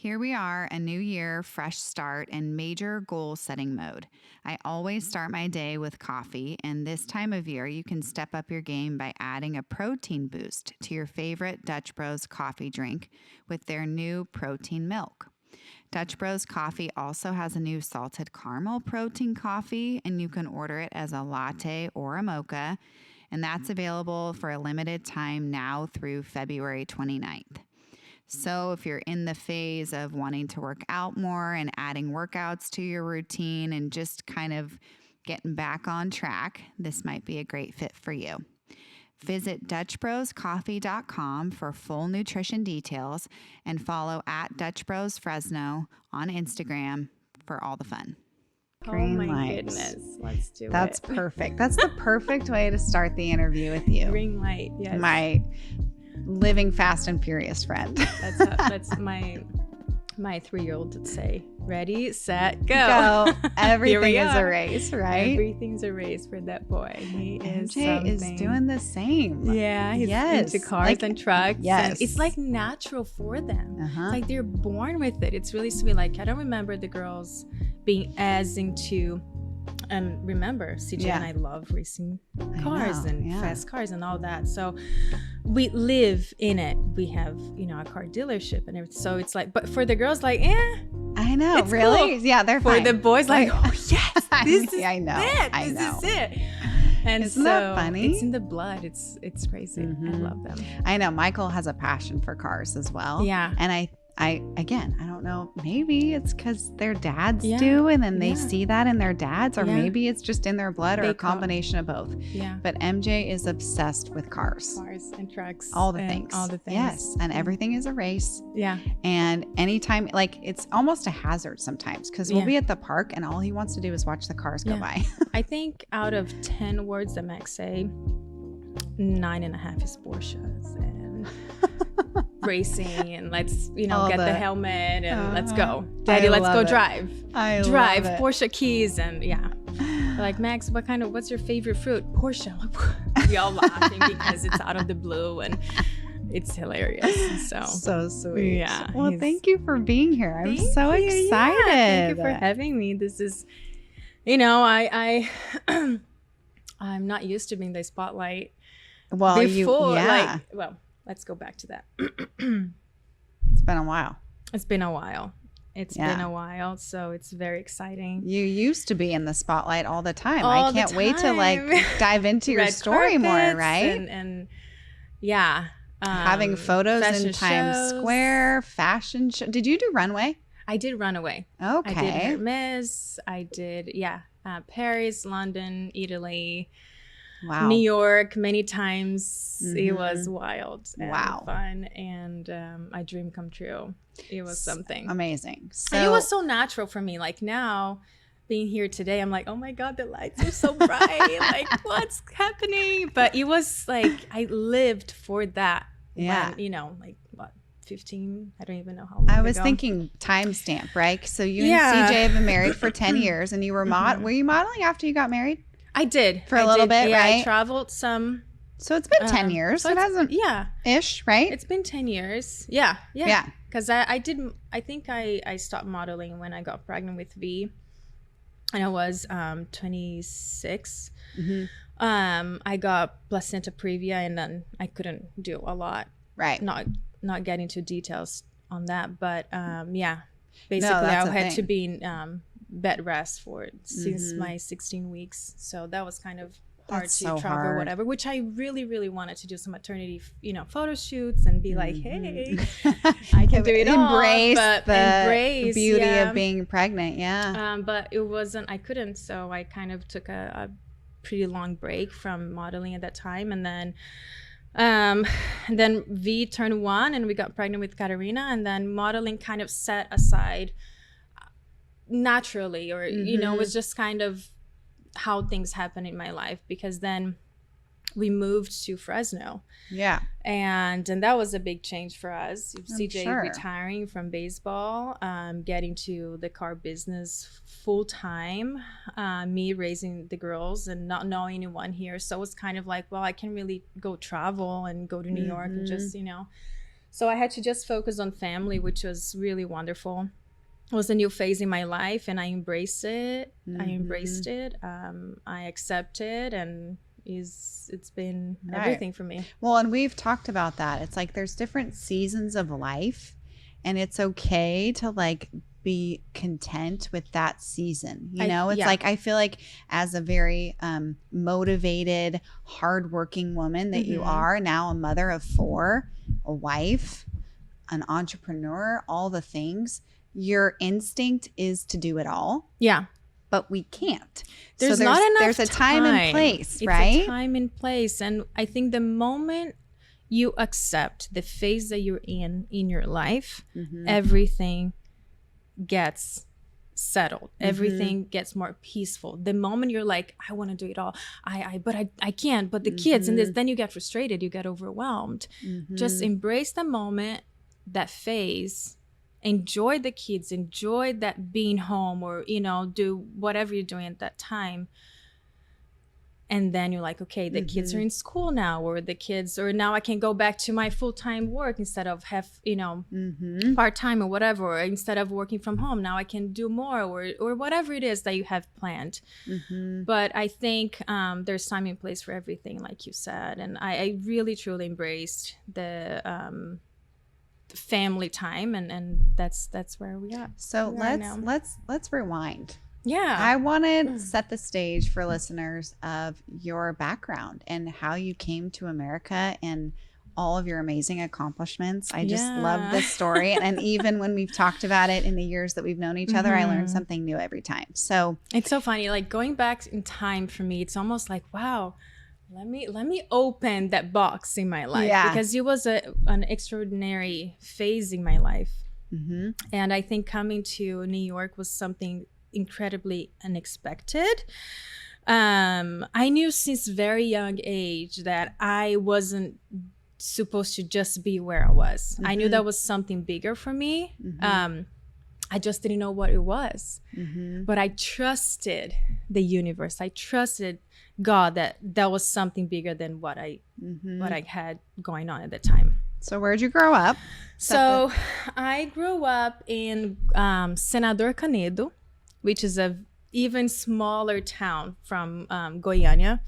Here we are, a new year, fresh start, and major goal setting mode. I always start my day with coffee, and this time of year, you can step up your game by adding a protein boost to your favorite Dutch Bros coffee drink with their new protein milk. Dutch Bros coffee also has a new salted caramel protein coffee, and you can order it as a latte or a mocha, and that's available for a limited time now through February 29th. So if you're in the phase of wanting to work out more and adding workouts to your routine and just kind of getting back on track, this might be a great fit for you. Visit DutchBrosCoffee.com for full nutrition details and follow at Dutch Bros Fresno on Instagram for all the fun. Oh my goodness. Let's do That's perfect. That's the perfect way to start the interview with you. Green light, yes. My living fast and furious friend. That's my 3-year-old would say. Ready, set, go. Everything is a race, right? Everything's a race for that boy. MJ is doing the same. Yeah, he's into cars and trucks. Yes. And it's like natural for them. It's like they're born with it. It's really sweet. Like I don't remember the girls being as into remember CJ and I love racing cars and fast cars and all that, so we live in it. We have a car dealership and everything, so it's like, but for the girls, like I know, it's really cool. Yeah, they're for fine. The boys, like, oh yes, this is I know it. I this know. is it. And isn't that funny? It's in the blood. It's crazy. I love them. I know Michael has a passion for cars as well. Yeah. And I don't know, maybe it's because their dads do, and then they see that in their dads, or maybe it's just in their blood, or a combination of both. Yeah. But MJ is obsessed with cars. Cars and trucks. All the things. Yes. And everything is a race. Yeah. And anytime, like, it's almost a hazard sometimes, because we'll be at the park and all he wants to do is watch the cars go by. I think out of 10 words that Max say, 9.5 is Porsches and racing, and let's get the helmet and let's go, Daddy, let's go drive Porsche keys, and like, Max, what's your favorite fruit? Porsche. We all laughing because it's out of the blue and it's hilarious. So sweet. Yeah. Well, thank you for being here. I'm so excited. Thank you for having me. This is, I'm not used to being the spotlight. Well, let's go back to that. It's been a while. It's been a while, so it's very exciting. You used to be in the spotlight all the time. I can't wait to dive into your story more, right? And having photos in Times shows. Square, fashion show. Did you do runway? I did runaway. Okay. I did Hermes. I did Paris, London, Italy. Wow. New York many times. It was wild and fun, and a dream come true. It was something amazing. And it was so natural for me. Like, now being here today, I'm like, oh my God, the lights are so bright. Like, what's happening? But it was like I lived for that. Yeah. When, 15, I don't even know how long I was ago. thinking timestamp, right? So you and CJ have been married for 10 years, and you were were you modeling after you got married? I did. For a little bit, right? I traveled some. So it's been 10 years. So it hasn't. Yeah. Ish, right? It's been 10 years. Yeah. Because I think I stopped modeling when I got pregnant with V. And I was 26. I got placenta previa, and then I couldn't do a lot. Right. Not getting into details on that. But basically I had to be in bed rest since my 16 weeks, so that was kind of hard to travel, whatever, which I really, really wanted to do some maternity photo shoots and be like, hey, I can do it embrace all, the beauty of being pregnant. But it wasn't, I couldn't, so I kind of took a pretty long break from modeling at that time, and then V turned 1 and we got pregnant with Katarina, and then modeling kind of set aside naturally, or it was just kind of how things happen in my life, because then we moved to Fresno. Yeah. And that was a big change for us. CJ retiring from baseball, getting to the car business full time, me raising the girls and not knowing anyone here. So it was kind of like, well, I can really go travel and go to New York and just, So I had to just focus on family, which was really wonderful. It was a new phase in my life, and I embraced it. I accepted, and it's been everything for me. Well, and we've talked about that. It's like there's different seasons of life, and it's okay to like be content with that season. You know, it's like I feel like as a very motivated, hardworking woman that you are now, a mother of 4, a wife, an entrepreneur, all the things, your instinct is to do it all. Yeah. But we can't. There's not enough There's a time and place, right? It's a time and place. And I think the moment you accept the phase that you're in your life, everything gets settled. Everything gets more peaceful. The moment you're like, I want to do it all. But I can't. But the kids and this, then you get frustrated. You get overwhelmed. Just embrace the moment, that phase. Enjoy the kids, enjoy that being home, or, you know, do whatever you're doing at that time. And then you're like, okay, the kids are in school now, or now I can go back to my full-time work instead of part-time or whatever, or instead of working from home, now I can do more, or whatever it is that you have planned. But I think there's time and place for everything, like you said. And I really, truly embraced the family time, and that's where we are. So let's rewind. Yeah, I want to set the stage for listeners of your background and how you came to America and all of your amazing accomplishments. I just love this story, and even when we've talked about it in the years that we've known each other, I learn something new every time. So it's so funny, like going back in time for me, it's almost like, wow, let me open that box in my life, because it was an extraordinary phase in my life. And I think coming to New York was something incredibly unexpected. I knew since very young age that I wasn't supposed to just be where I was. I knew that was something bigger for me. I just didn't know what it was. But I trusted the universe. I trusted God that was something bigger than what I had going on at the time. So where'd you grow up? So I grew up in Senador Canedo, which is a even smaller town from Goiânia,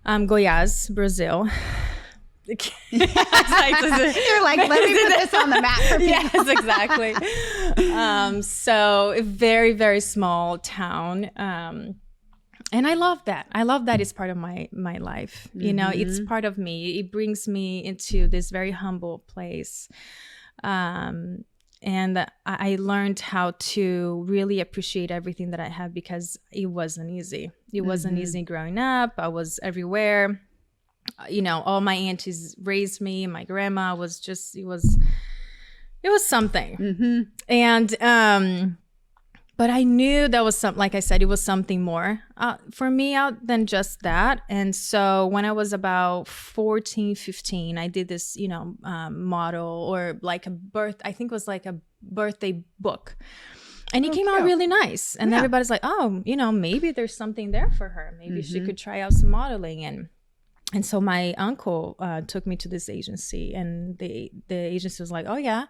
Goiás, Brazil. You're like, let me put this on the map for people. Yes, exactly. So a very, very small town. And I love that. I love that it's part of my life. You know, it's part of me. It brings me into this very humble place. And I learned how to really appreciate everything that I have, because it wasn't easy. It wasn't easy growing up. I was everywhere. You know, all my aunties raised me. My grandma was just, it was something. And, but I knew that was something, like I said, it was something more for me out than just that. And so when I was about 14, 15, I did this, you know, model, or like I think it was like a birthday book. And it came out really nice. And everybody's like, oh, you know, maybe there's something there for her. Maybe she could try out some modeling. And so my uncle took me to this agency, and the agency was like, oh yeah,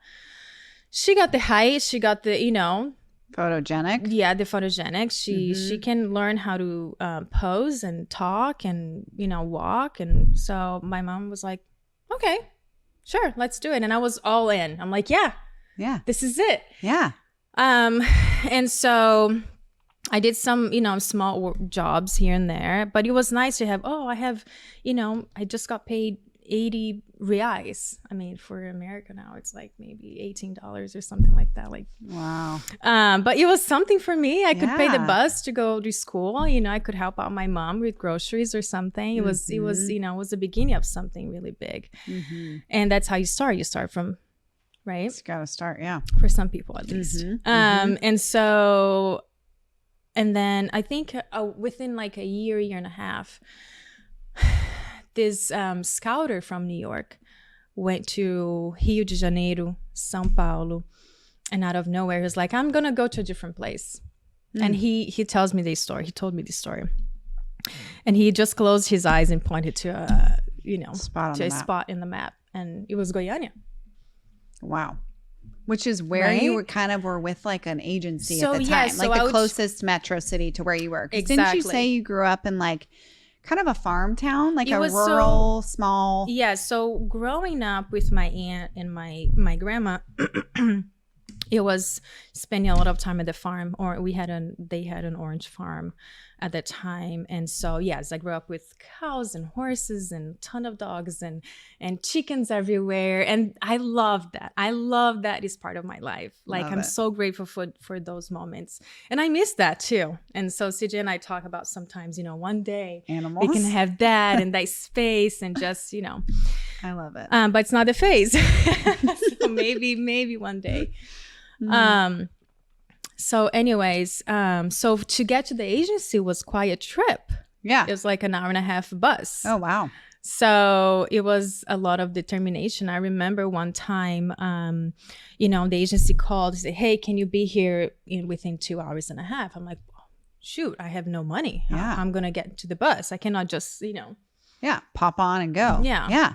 she got the height, she got the, you know, photogenic. Yeah, the photogenic. She can learn how to pose and talk and, you know, walk. And so my mom was like, okay, sure, let's do it. And I was all in. I'm like, yeah, this is it. Yeah. And so I did some, you know, small jobs here and there, but it was nice to have, I just got paid 80 reais. I mean, for America now, it's like maybe $18 or something like that. Like, wow. But it was something for me. I could pay the bus to go to school. You know, I could help out my mom with groceries or something. It was, you know, it was the beginning of something really big. And that's how you start. You start from, right? It's got to start, yeah. For some people, at least. And so, and then I think within like a year and a half, this scouter from New York went to Rio de Janeiro, São Paulo, and out of nowhere, he was like, I'm going to go to a different place. And he tells me this story. He told me this story. And he just closed his eyes and pointed to a spot in the map. And it was Goiânia. Wow. Which is where you were were with like an agency at the time, yeah, so like the closest metro city to where you were. Exactly. Didn't you say you grew up in like kind of a farm town, like a rural, small? Yeah. So growing up with my aunt and my grandma, it was spending a lot of time at the farm, or they had an orange farm at the time. And so, yes, I grew up with cows and horses and a ton of dogs and chickens everywhere. And I love that. I love that is part of my life. Like, I'm so grateful for those moments. And I miss that too. And so CJ and I talk about sometimes, one day animals, we can have that and that space and just, I love it. But it's not the phase. So maybe one day. So anyways, so to get to the agency was quite a trip. Yeah. It was like an hour and a half bus. Oh, wow. So it was a lot of determination. I remember one time, the agency called and said, hey, can you be here within 2 hours and a half? I'm like, shoot, I have no money. Yeah. I'm going to get to the bus. I cannot just, Yeah. Pop on and go. Yeah. Yeah.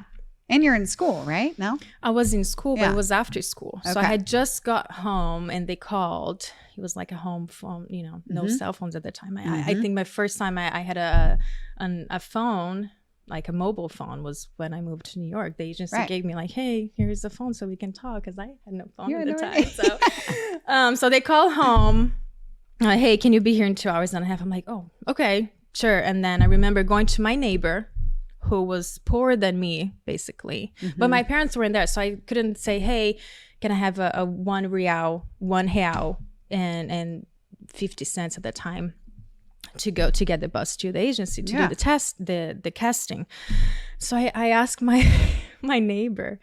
And you're in school, right? No? I was in school, but it was after school. Okay. So I had just got home and they called. It was like a home phone, no cell phones at the time. I think my first time I had a phone, like a mobile phone, was when I moved to New York. The agency gave me like, hey, here's the phone so we can talk, because I had no phone at the time. So they call home, hey, can you be here in 2 hours and a half? I'm like, oh, okay, sure. And then I remember going to my neighbor, who was poorer than me, basically. But my parents weren't there, so I couldn't say, hey, can I have a 1 real and 50 cents at the time to get the bus to the agency to do the test, the casting. So I asked my neighbor,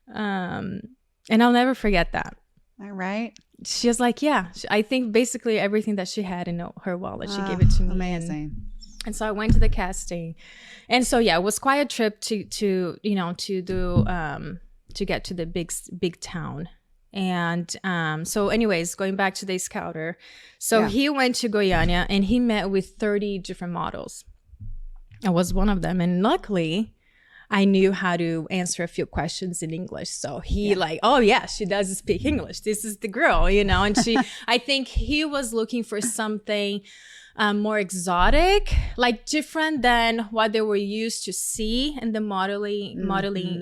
and I'll never forget that. All right. She was like, yeah. I think basically everything that she had in her wallet, she gave it to me. Amazing. And so I went to the casting, and so it was quite a trip to get to the big town. And so anyways, going back to the scouter, so he went to Goiânia and he met with 30 different models. I was one of them, and luckily I knew how to answer a few questions in English. So he oh yeah, she does speak English. This is the girl, and she. I think he was looking for something more exotic, like different than what they were used to see in the modeling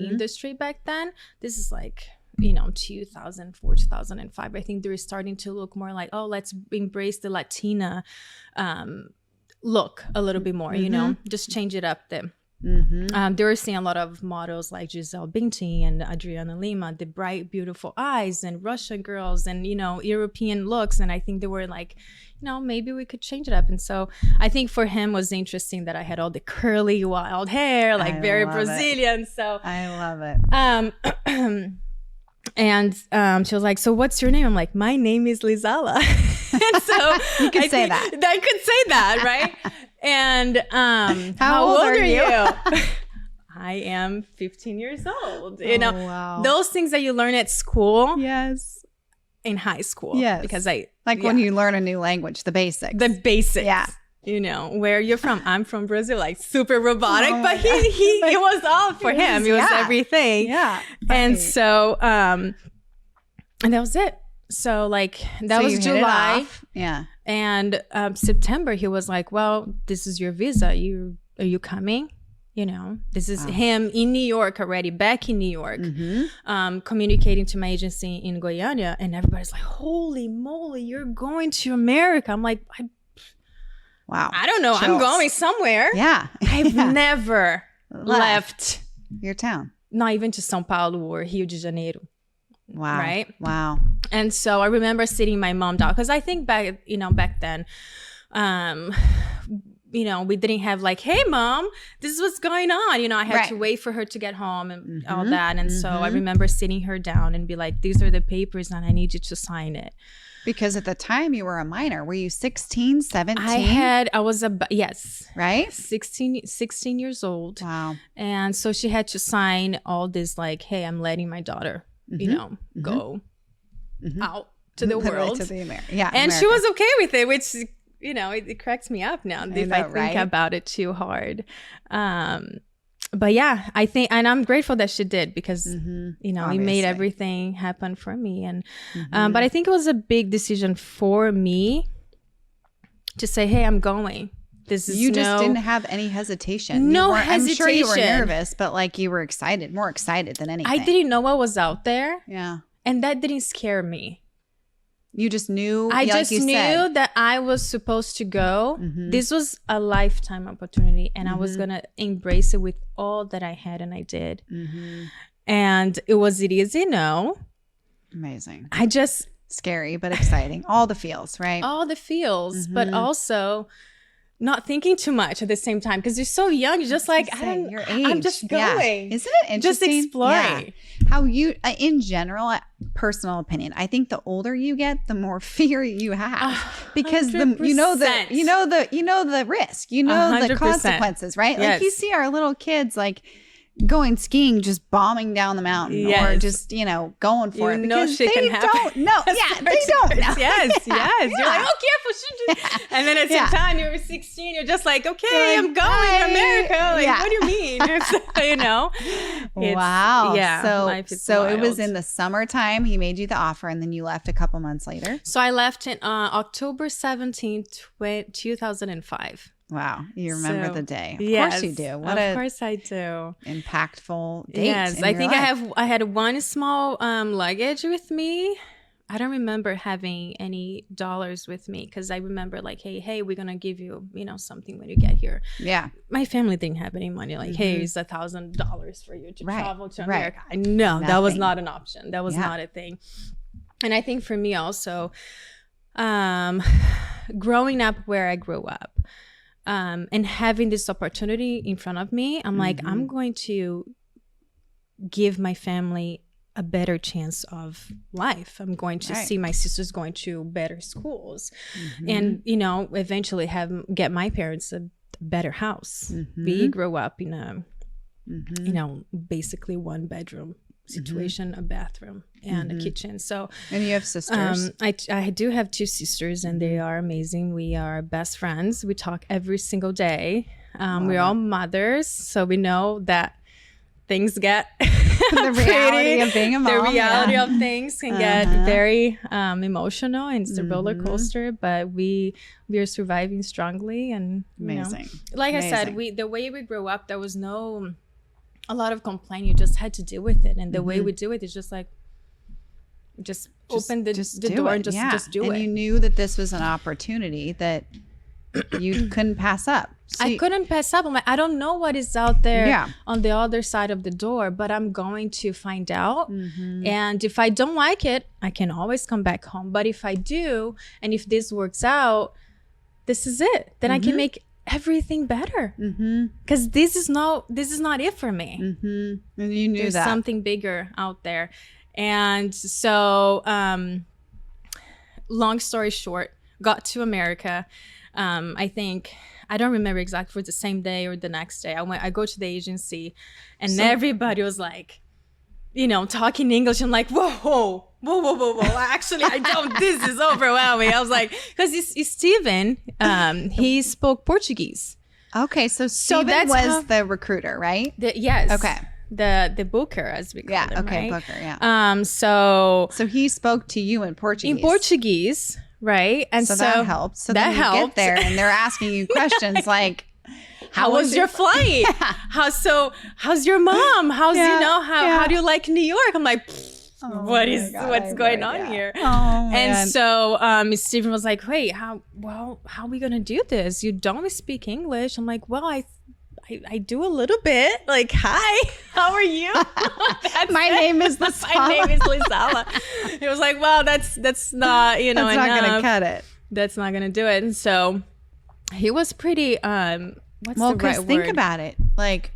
industry back then. This is like 2004, 2005. I think they were starting to look more like, oh, let's embrace the Latina look a little bit more, just change it up there. They were seeing a lot of models like Giselle Bündchen and Adriana Lima, the bright, beautiful eyes, and Russian girls, and European looks. And I think they were like, maybe we could change it up. And so I think for him was interesting that I had all the curly, wild hair, like very Brazilian. So I love it. And she was like, so what's your name? I'm like, my name is Lisalla. And so you could say that. I could say that, right? And how old are you? I am 15 years old. Wow. Those things that you learn at school. Yes. In high school. Yes. Because when you learn a new language, the basics. The basics. Yeah. Where you're from. I'm from Brazil, like super robotic, but he it was all for him. It was everything. Yeah. And so, and that was it. So that was July. Yeah. And September, he was like, well, this is your visa. Are you coming? This is him in New York already, back in New York, communicating to my agency in Goiânia. And everybody's like, holy moly, you're going to America. I'm like, wow. I don't know. Chills. I'm going somewhere. Yeah. I've never left your town. Not even to São Paulo or Rio de Janeiro. Wow. Right? Wow. And so I remember sitting my mom down, because I think back then, we didn't have like, hey, mom, this is what's going on. I had to wait for her to get home and all that. And so I remember sitting her down and be like, these are the papers and I need you to sign it. Because at the time you were a minor. Were you 16, 17? Yes. Right? 16 years old. Wow. And so she had to sign all this like, hey, I'm letting my daughter, go out to the world. To the and America. She was okay with it, which, it cracks me up now if I think about it too hard. But yeah, I think, and I'm grateful that she did, because, you know, Obviously. it made everything happen for me. And, but I think it was a big decision for me to say, hey, I'm going. This is you just didn't have any hesitation. No hesitation. I'm sure you were nervous, but like you were excited, more excited than anything. I didn't know what was out there. Yeah. And that didn't scare me. You just knew. I like just knew that I was supposed to go. This was a lifetime opportunity, and I was going to embrace it with all that I had, and I did. And was it easy? No. Amazing. I just... Scary, but exciting. All the feels, right? All the feels, but also not thinking too much at the same time, because you're so young. You're just like, your age. I'm just going. Yeah. Isn't it interesting? Just exploring. Yeah. How you, in general, personal opinion, I think the older you get, the more fear you have, because you know the risk, you know the 100%. consequences, right? Yes. Like you see our little kids like going skiing, just bombing down the mountain, or just, you know, going for it. No shit can happen. Don't know. Yeah, they don't know. Yes. You're like, oh, careful. And then at the same time, you're 16, you're just like, okay, I'm going to America. Like, what do you mean? You know? Wow. Yeah. So it was in the summertime. He made you the offer, and then you left a couple months later. So I left in October 17th, 2005. Wow. You remember the day. Of course you do. Of course I do. Impactful date. Yes. I think I had one small luggage with me. I don't remember having any dollars with me, because I remember like, hey, we're going to give you, you know, something when you get here. Yeah. My family didn't have any money. Like, hey, it's $1,000 for you to travel to America. No, that was not an option. That was not a thing. And I think for me also, growing up where I grew up, and having this opportunity in front of me, I'm like, I'm going to give my family a better chance of life. I'm going to see my sisters going to better schools, and, you know, eventually get my parents a better house. We grew up in a, you know, basically 1-bedroom situation, a bathroom and a kitchen. So, and you have sisters. I do have 2 sisters, and they are amazing. We are best friends. We talk every single day. We're all mothers, so we know that things get the reality of being a mom. The reality of things can get very emotional, and it's a roller coaster. But we are surviving strongly, and amazing. You know, like I said, the way we grew up, there was no a lot of complaint. You just had to deal with it, and the way we do it is just like just open the door and just do it. And you knew that this was an opportunity that you couldn't pass up. So I couldn't pass up. I'm like, I don't know what is out there on the other side of the door, but I'm going to find out. And if I don't like it, I can always come back home. But if I do, and if this works out, this is it. Then I can make everything better, because this is not it for me. And you knew there's something bigger out there. And so long story short, got to America. I think, I don't remember exactly if it was the same day or the next day. I go to the agency, and everybody was like, you know, talking English. I'm like, whoa. Actually, I don't. This is overwhelming. I was like, because it's Steven. He spoke Portuguese. Okay, so Steven was the recruiter, right? Yes. Okay. The booker, as we call him, okay, right? booker, yeah. So he spoke to you in Portuguese. In Portuguese, right? And so that helps. So that then you get there, and they're asking you questions like, how was your flight? How's your mom? How's how do you like New York? I'm like, what's going on here? Oh, and so Stephen was like, wait, how are we gonna do this? You don't speak English. I'm like, well, I do a little bit. Like, hi, how are you? My name is Lisalla. My name is Lisalla. He was like, well, that's not, you know, that's not gonna cut it. That's not gonna do it. And so he was pretty think about it. Like,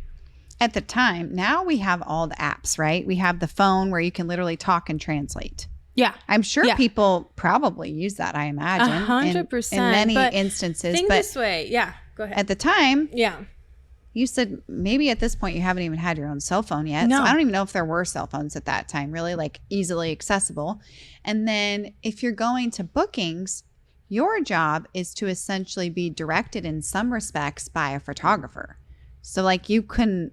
at the time, now we have all the apps, right? We have the phone where you can literally talk and translate. Yeah. I'm sure people probably use that, I imagine. 100%. In many instances. Think this way. Yeah. Go ahead. At the time, yeah, you said maybe at this point you haven't even had your own cell phone yet. No. So I don't even know if there were cell phones at that time, really, like easily accessible. And then if you're going to bookings, your job is to essentially be directed in some respects by a photographer. So like you couldn't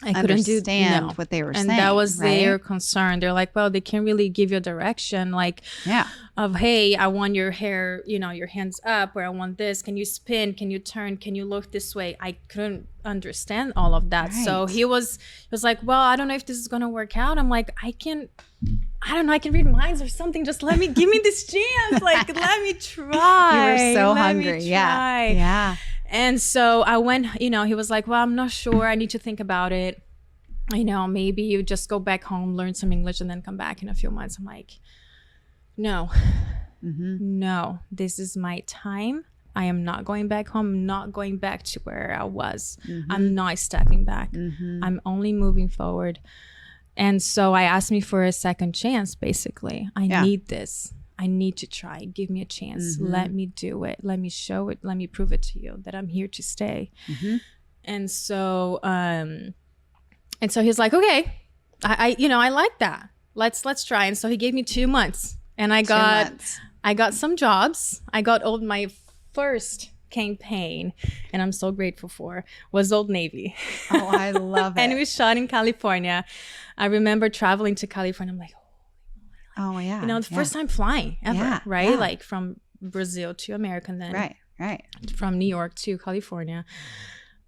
I couldn't understand what they were saying. And that was their concern. They're like, well, they can't really give you a direction, like, of, hey, I want your hair, your hands up, or I want this. Can you spin? Can you turn? Can you look this way? I couldn't understand all of that. Right. So he was like, well, I don't know if this is going to work out. I'm like, I don't know. I can read minds or something. Just give me this chance. Like, let me try. You were so hungry. Yeah. And so I went, he was like, well, I'm not sure. I need to think about it. Maybe you just go back home, learn some English, and then come back in a few months. I'm like, no, no, this is my time. I am not going back home. I'm not going back to where I was. I'm not stepping back. I'm only moving forward. And so I asked me for a second chance, basically. I need this. I need to try. Give me a chance. Let me do it. Let me show it. Let me prove it to you that I'm here to stay. And so, he's like, okay, I like that. Let's try. And so he gave me 2 months, and I got some jobs. I got my first campaign, and I'm so grateful for, was Old Navy. Oh, I love it. And we shot in California. I remember traveling to California. I'm like, oh yeah. The first time flying ever, right? Yeah. Like from Brazil to America, and then right. From New York to California.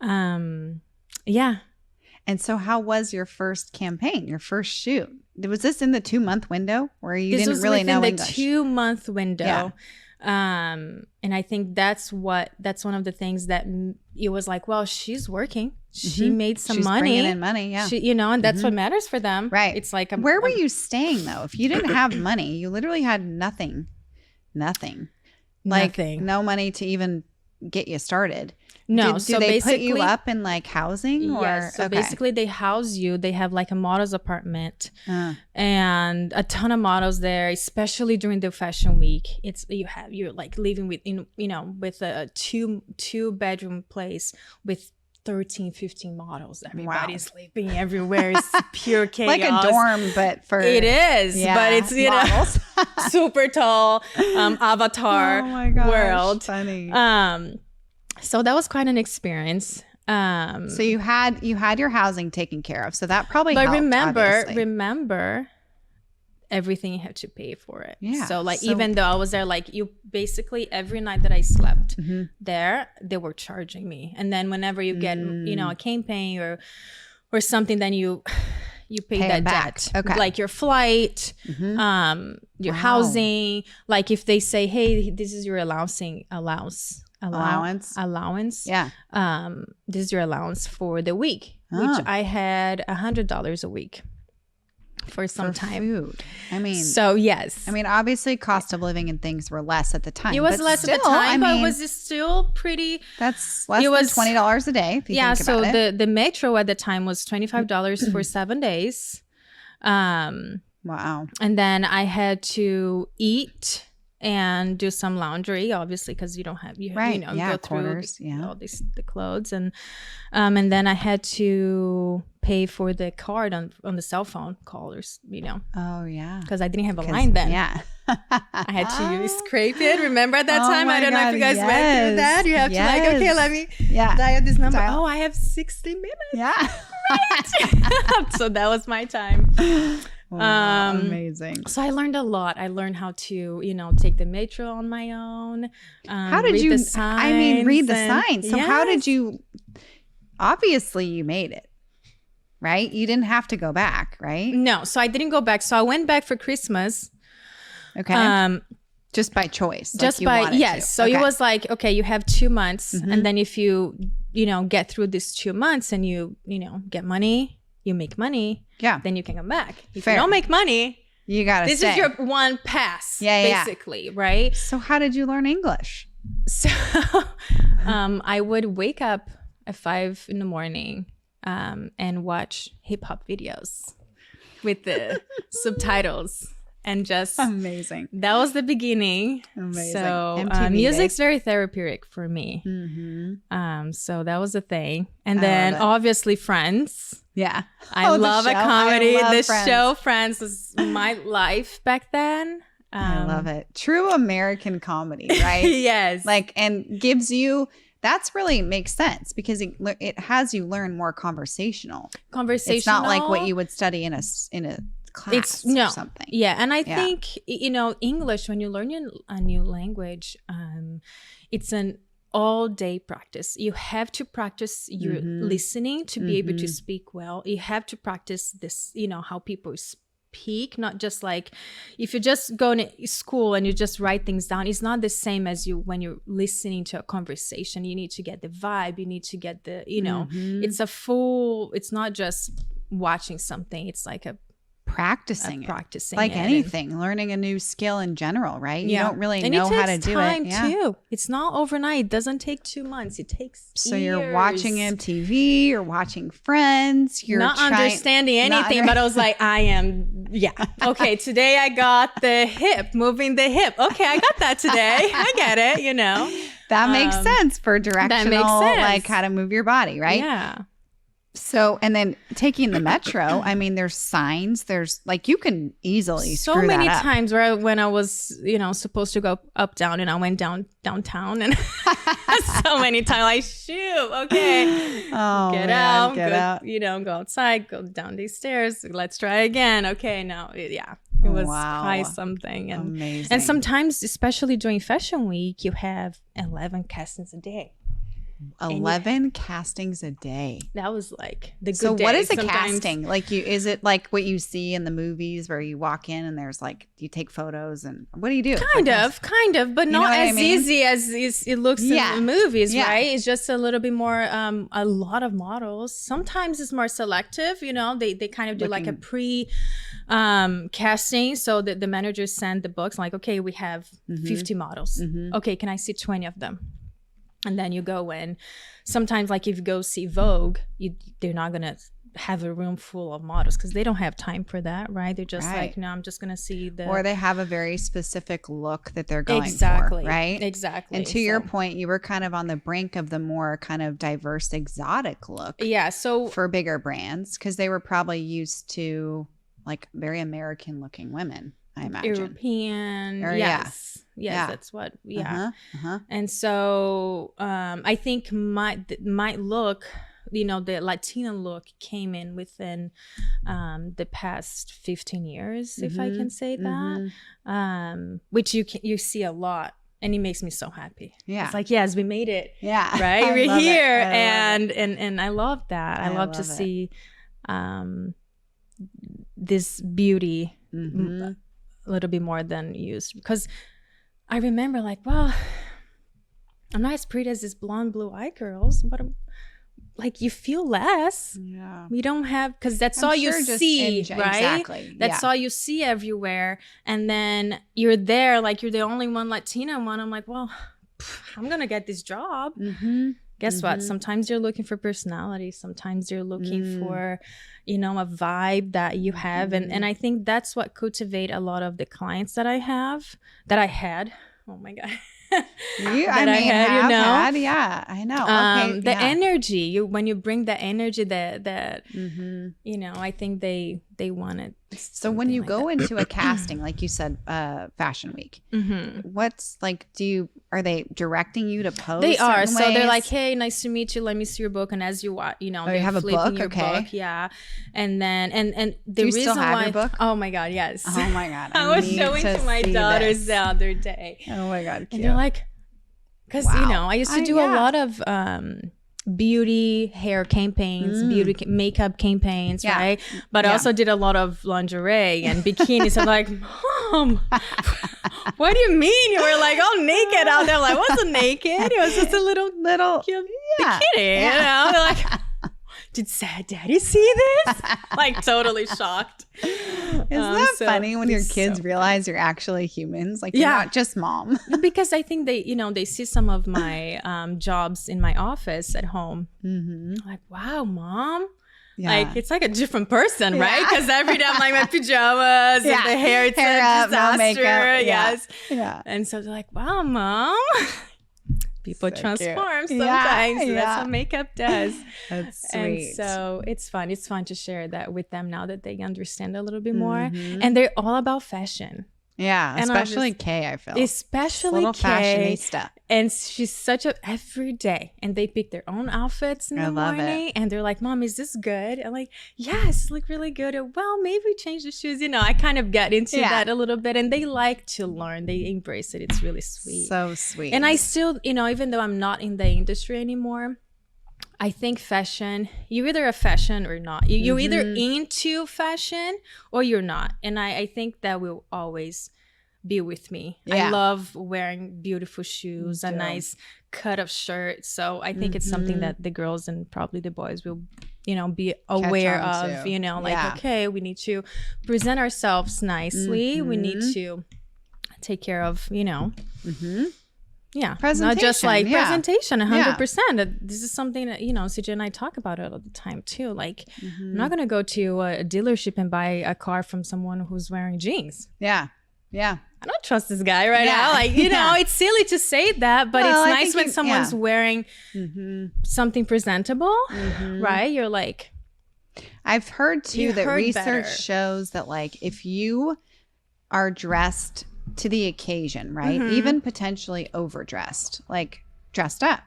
Yeah. And so how was your first campaign, your first shoot? Was this in the 2-month window where you didn't really know English? This was within the 2-month window. Yeah. And I think that's one of the things that it was like, well, she's working. She made some money. She's bringing in money, yeah. And that's what matters for them. Right. It's like, where were you staying though? If you didn't have money, you literally had nothing. Like no money to even get you started. No. Do they put you up in like housing? Yes. So basically they house you. They have like a model's apartment and a ton of models there, especially during the fashion week. You're like living with, with a two bedroom place with 13, 15 models. Everybody's sleeping everywhere. It's pure chaos. Like a dorm, but for it is. But it's models. Super tall avatar world. Funny. So that was quite an experience. So you had your housing taken care of. So that probably helped, remember everything you had to pay for it. Yeah. So even though I was there, like you basically every night that I slept there, they were charging me. And then whenever you get, a campaign or something, then you pay that debt. Okay. Like your flight, your housing. Like if they say, hey, this is your allowance. Yeah. This is your allowance for the week, which I had $100 a week for some time. Food. So yes. Obviously cost of living and things were less at the time. It was less at the time, but it was still pretty. That's less than $20 a day. If you think about it. So the metro at the time was $25 for 7 days. Wow. And then I had to eat and do some laundry, obviously, because you don't have go through all the clothes, and then I had to pay for the card on the cell phone callers, Oh yeah, because I didn't have a line then. Yeah, I had to scrape it. Remember at that time? I don't know if you guys went through that. You have to okay, let me dial this number. Oh, I have 60 minutes. Yeah, great. So that was my time. Wow, amazing. So I learned a lot. I learned how to, take the metro on my own. How did you? Read the signs. So how did you? Obviously, you made it, right? You didn't have to go back, right? No. So I didn't go back. So I went back for Christmas. Okay. Just by choice. Just So it was like, okay, you have 2 months, and then if you, get through these 2 months and you get money. You make money, then you can come back. If you don't make money, you gotta stay. This is your one pass, basically, right? So how did you learn English? So I would wake up at 5 a.m. And watch hip hop videos with the subtitles. And just amazing. That was the beginning. Amazing. So music's very therapeutic for me. So that was the thing. And then obviously Friends. Yeah. I love a comedy. The show Friends was my life back then. I love it. True American comedy, right? Yes. And gives you that's really makes sense because it has you learn more conversational. It's not like what you would study in a class or something. Yeah. And I think, English, when you learn a new language, it's an all-day practice. You have to practice your listening to be able to speak well. You have to practice this, how people speak, not just like if you just go to school and you just write things down. It's not the same as when you're listening to a conversation. You need to get the vibe. You need to get the, it's not just watching something. It's like practicing like anything, learning a new skill in general, right? You don't really know how to do it. Too. It's not overnight. It doesn't take 2 months. It takes years. You're watching MTV, you're watching Friends, you're not understanding anything, but I was like, okay, today I got the hip, moving the hip. Okay, I got that today. I get it, That makes sense for directional, like how to move your body, right? Yeah. So, and then taking the metro, I mean, there's signs, there's like, you can easily so screw many that up. times where when I was, supposed to go up, down, and I went downtown and so many times like, shoot, okay, get out, go outside, go down these stairs. Let's try again. Okay. Now, it was quite something. And, amazing. And sometimes, especially during fashion week, you have 11 castings a day. 11 castings a day. That was like the good So days. what is a casting? Like is it like what you see in the movies where you walk in and there's like, you take photos and what do you do? Kind of, but not as easy as it looks in the movies, right? It's just a little bit more, a lot of models. Sometimes it's more selective, they kind of do like a casting. So the managers send the books like, okay, we have 50 models. Okay, can I see 20 of them? And then you go in. Sometimes, like if you go see Vogue, they're not going to have a room full of models because they don't have time for that, right? They're just like, no, I'm just going to see or they have a very specific look that they're going for, right? Exactly. And to your point, you were kind of on the brink of the more kind of diverse, exotic look. Yeah. So for bigger brands, because they were probably used to like very American looking women, I imagine. European. Yes, that's what. And so I think my look, the Latina look came in within the past 15 years, if I can say that, which you see a lot. And it makes me so happy. Yeah. It's like, yes, we made it. Yeah. Right? We're here. And I love that. I love to see this beauty a little bit more than used, because I remember like, well, I'm not as pretty as these blonde blue-eyed girls, but like you feel less. Yeah, we don't have, because that's all you see, right? Exactly. That's all you see everywhere, and then you're there like you're the only one Latina one. I'm like, well, I'm gonna get this job. Guess what? Sometimes you're looking for personality. Sometimes you're looking for, a vibe that you have. And I think that's what cultivate a lot of the clients that I had. Oh my God. Yeah, I know. Okay, the energy, when you bring the energy that I think they want it. So when you go into a casting, like you said, Fashion Week, what's like, are they directing you to pose? They are. So they're like, hey, nice to meet you. Let me see your book. And as you watch, you have a book. Okay. Yeah. And then, and the reason still have why, your book? Oh my God. Yes. Oh my God. I was showing to my daughters the other day. Oh my God. Cute. And they're like, because, I used to do a lot of, beauty hair campaigns, beauty makeup campaigns, right? But I also did a lot of lingerie and bikinis. I'm like, Mom, what do you mean you were like all naked out there? Like, I wasn't naked. It was just a little cute bikini. They're like, did Sad Daddy see this? Like totally shocked. Isn't that funny when your kids realize you're actually humans? Like, you're not just mom. Because I think they see some of my jobs in my office at home. Like, wow, Mom. Yeah. Like, it's like a different person, right? Because every day I'm like my pajamas and the hair, it's a disaster. No makeup. Yes. Yeah. And so they're like, wow, Mom. People so transform cute. Sometimes. So that's what makeup does. That's sweet. And so it's fun. It's fun to share that with them now that they understand a little bit more. And they're all about fashion. Yeah, and especially Kay, I feel. Especially little Kay. fashionista. And she's such a every day. And they pick their own outfits in the morning. It. And they're like, Mom, is this good? I'm like, yes, look really good. Well, maybe change the shoes. I kind of get into that a little bit. And they like to learn. They embrace it. It's really sweet. So sweet. And I still, even though I'm not in the industry anymore, I think fashion, you're either a fashion or not. You're either into fashion or you're not. And I think that will always be with me. I love wearing beautiful shoes, a nice cut of shirt. So I think it's something that the girls and probably the boys will, be aware of, okay, we need to present ourselves nicely. We need to take care of, Yeah, not just like presentation, 100%. This is something that, CJ and I talk about it all the time too. Like, I'm not going to go to a dealership and buy a car from someone who's wearing jeans. Yeah. Yeah. I don't trust this guy right now. Like, it's silly to say that, but it's nice when someone's wearing something presentable, right? You're like... I've heard too that research shows that like if you are dressed to the occasion, right? Even potentially overdressed, like dressed up,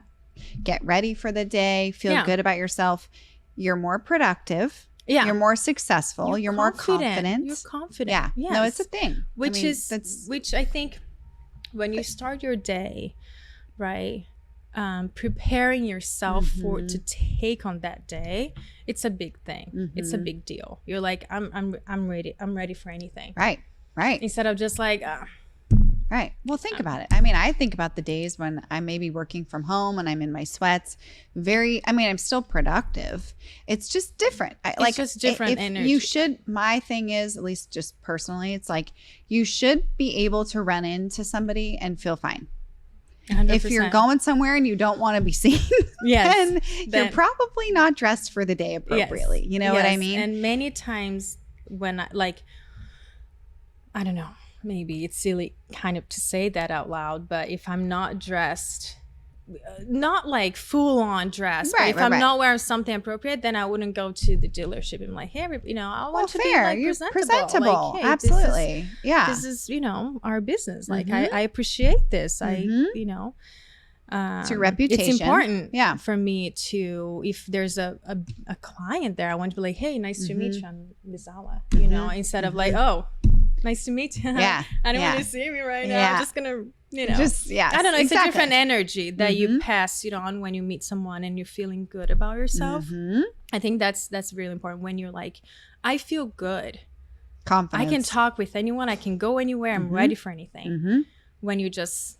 get ready for the day, feel good about yourself. You're more productive. Yeah. You're more successful. You're more confident. You're confident. Yeah. Yes. No, it's a thing. Which I think when you start your day, right? Preparing yourself to take on that day, it's a big thing. It's a big deal. You're like, I'm ready. I'm ready for anything. Right. Right. Instead of just like, right. Well, think about it. I mean, I think about the days when I may be working from home and I'm in my sweats. I'm still productive. It's just different. It's just different energy. My thing is, at least just personally, it's like you should be able to run into somebody and feel fine. 100%. If you're going somewhere and you don't want to be seen, then you're probably not dressed for the day appropriately. Yes. You know what I mean? And many times when I don't know, maybe it's silly kind of to say that out loud, but if I'm not dressed, not like full on dressed, but if I'm not wearing something appropriate, then I wouldn't go to the dealership and like, hey, I want to be like presentable. Like, hey, absolutely. This is, our business. Like I appreciate this. It's your reputation. It's important for me to, if there's a client there, I want to be like, hey, nice to meet you, I'm Lisalla, instead of like, oh, nice to meet you. I don't want to see me right now. I'm just gonna, I don't know. It's a different energy that you pass, on when you meet someone and you're feeling good about yourself. I think that's really important when you're like, I feel good. Confidence. I can talk with anyone. I can go anywhere. I'm ready for anything. When you just,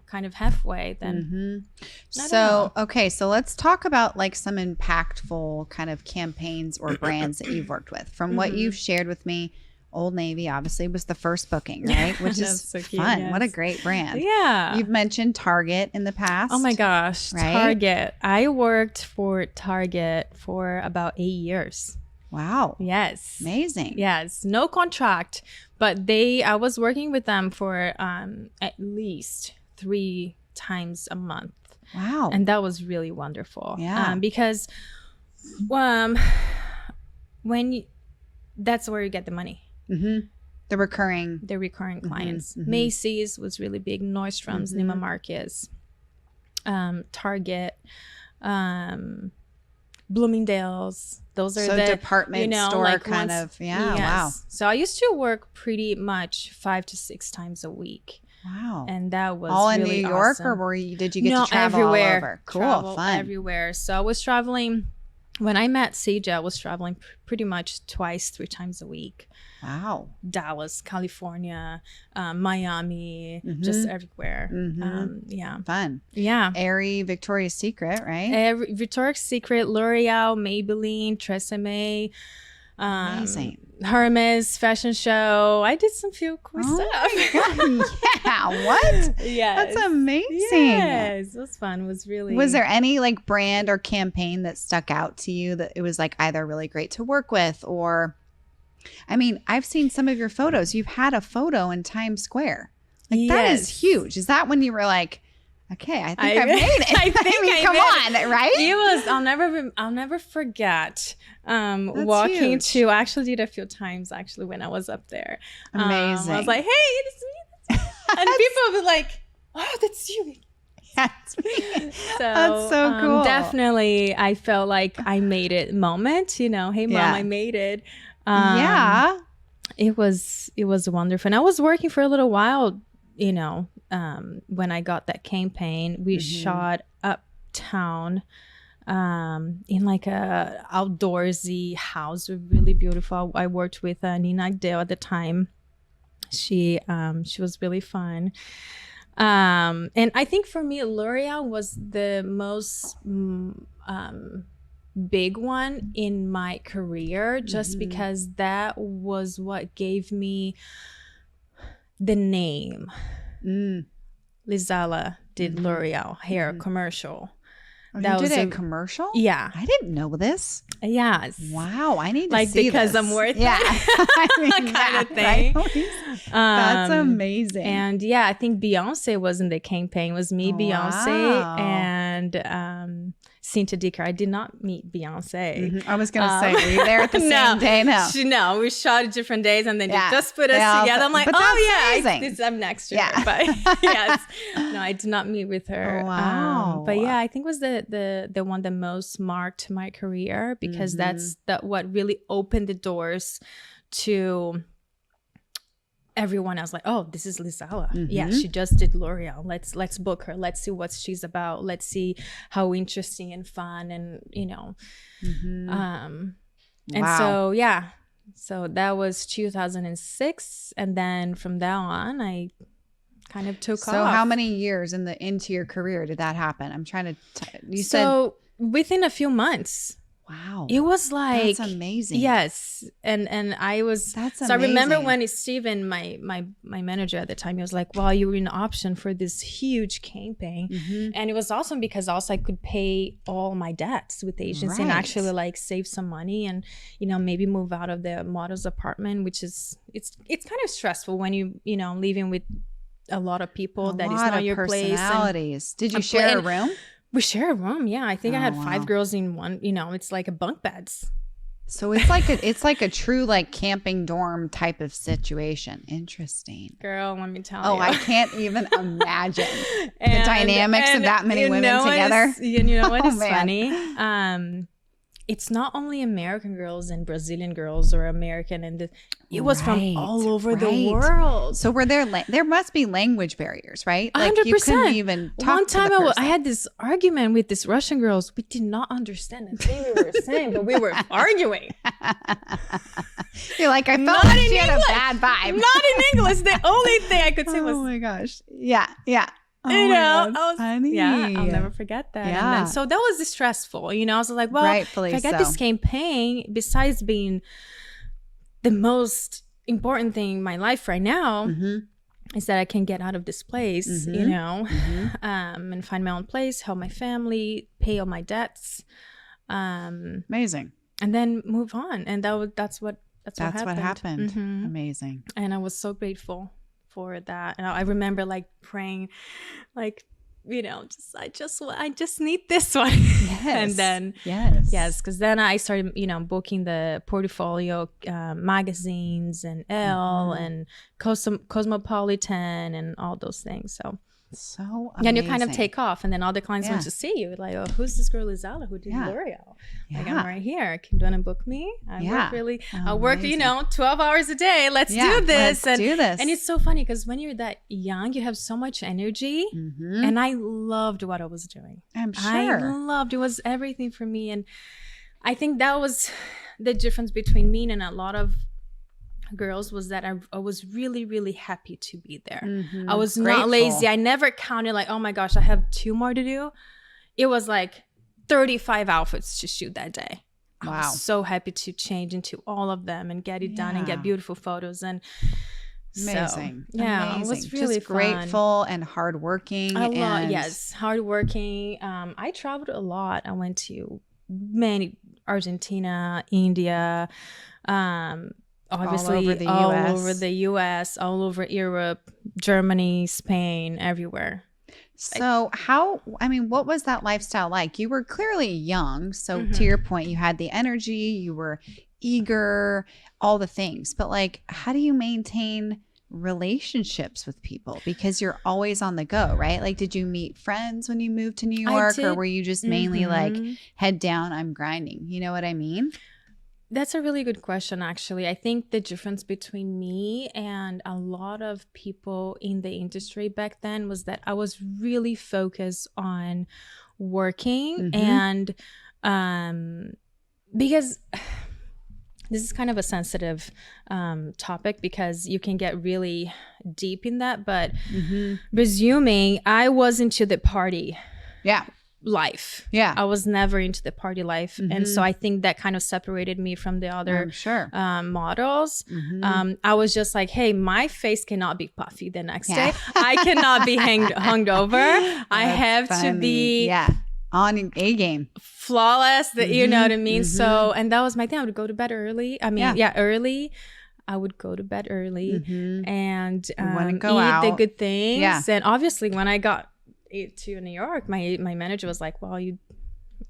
kind of halfway, then. So let's talk about like some impactful kind of campaigns or brands that you've worked with. From what you've shared with me, Old Navy obviously was the first booking, right? Which is so cute, fun. Yes. What a great brand. Yeah. You've mentioned Target in the past. Oh my gosh. Right? Target. I worked for Target for about 8 years. Wow. Yes. Amazing. Yes. No contract, but I was working with them for at least 3 times a month. Wow. And that was really wonderful. Yeah. Because that's where you get the money. The recurring clients. Macy's was really big. Nordstrom's, Neiman Marcus, Target, Bloomingdale's. Those are the department store like kind of. Yeah. Yes. Wow. So I used to work pretty much 5 to 6 times a week. Wow. And that was all really in New York, awesome. Or did you get to travel everywhere. All over? Cool. Fun. Everywhere. So I was traveling. When I met CJ, I was traveling pretty much 2-3 times a week. Wow. Dallas, California, Miami, just everywhere. Fun. Yeah. Aerie, Victoria's Secret, right? Victoria's Secret, L'Oreal, Maybelline, Tresemme, amazing. Hermes fashion show. I did some few cool stuff. Yeah. What? Yes. That's amazing. Yes. It was fun. It was really. Was there any like brand or campaign that stuck out to you that it was like either really great to work with or, I mean, I've seen some of your photos. You've had a photo in Times Square. Like that is huge. Is that when you were like, Okay, I think I've made it. I think come on, right? It was. I'll never forget. Walking huge. to. I actually did a few times actually when I was up there. Amazing. I was like, hey, it's me. And people would be like, oh, that's you. That's me. So That's so cool. Definitely, I felt like I made it moment. Hey, mom, I made it. Yeah. It was wonderful. And I was working for a little while, when I got that campaign. We shot uptown in like a outdoorsy house, really beautiful. I worked with Nina Agdale at the time. She was really fun. And I think for me, L'Oreal was the most big one in my career, just because that was what gave me the name. Lisalla did L'Oreal hair commercial. Oh, that you did a commercial? Yeah. I didn't know this. Yes. Wow. I need to see because this. I'm worth it. I mean, kind of thing. Right? That's amazing. And yeah, I think Beyonce was in the campaign. It was me, Beyonce, and Cynthia Dicker. I did not meet Beyonce. I was going to say, were you there at the same day? No. We shot at different days, and then they just put us together. I'm like, I'm next to her. But yes, no, I did not meet with her. Oh, wow. But yeah, I think it was the one that most marked my career, because that's what really opened the doors to everyone else. Like, oh, this is Lisalla. Yeah, she just did L'Oreal. Let's book her. Let's see what she's about. Let's see how interesting and fun and and so that was 2006, and then from that on I kind of took off. So how many years into your career did that happen? I'm trying to you said within a few months. Wow. It was like, that's amazing. Yes. And I was, that's so amazing. I remember when Steven, my manager at the time, he was like, well, you were an option for this huge campaign. And it was awesome because also I could pay all my debts with the agency and actually like save some money and, maybe move out of the model's apartment, which is, it's kind of stressful when living with a lot of people that is not your place. Personalities. Did you share a room? We share a room, yeah. I think I had 5 girls in one. It's like a bunk beds. So it's like a true like camping dorm type of situation. Interesting. Girl, let me tell you. Oh, I can't even imagine the dynamics of that many women together. You know what is funny? It's not only American girls and Brazilian girls or American, and it was from all over the world. So were there must be language barriers, right? 100%. Like you couldn't even talk One time to the person. I had this argument with these Russian girls. We did not understand the thing we were saying, but we were arguing. You're like, I felt like she had a bad vibe. Not in English. The only thing I could say was, oh my gosh. Yeah. Oh I was, funny. I'll never forget that. Yeah. And then, so that was stressful. I was like, well, rightfully if I get this campaign, besides being the most important thing in my life right now, is that I can get out of this place, and find my own place, help my family, pay all my debts. Amazing. And then move on. And that's what happened. Amazing. And I was so grateful for that. And I remember like praying, like, I just need this one. Yes. And then because then I started booking the portfolio magazines and Elle and Cosmopolitan and all those things. So amazing. Then you kind of take off, and then all the clients want to see you. Like, oh, who's this girl Lisalla who did L'Oreal? Like, I'm right here. Can you want to book me? I work 12 hours a day. Let's do this. And it's so funny because when you're that young, you have so much energy. And I loved what I was doing. I'm sure. I loved it. Was everything for me. And I think that was the difference between me and a lot of girls, was that I was really, really happy to be there. I was not lazy. I never counted like, oh my gosh, I have 2 more to do. It was like 35 outfits to shoot that day. Wow. I was so happy to change into all of them and get it done and get beautiful photos. And amazing. So, amazing. It was really just grateful and hardworking. A lot, yes. Hardworking. I traveled a lot. I went to many, Argentina, India, obviously all over the US, all over Europe, Germany, Spain, everywhere. So what was that lifestyle like? You were clearly young. So to your point, you had the energy, you were eager, all the things. But like, how do you maintain relationships with people? Because you're always on the go, right? Like, did you meet friends when you moved to New York, or were you just mainly like head down, I'm grinding? You know what I mean? That's a really good question, actually. I think the difference between me and a lot of people in the industry back then was that I was really focused on working, and because this is kind of a sensitive topic, because you can get really deep in that, but resuming, I was into the party life. Yeah. I was never into the party life. And so I think that kind of separated me from the other models. I was just like, hey, my face cannot be puffy the next day. I cannot be hungover. I have to be on a game. Flawless. You know what I mean? So, and that was my thing. I would go to bed early. Early. I would go to bed early and eat the good things. Yeah. And obviously when I got to New York, my manager was like, well, you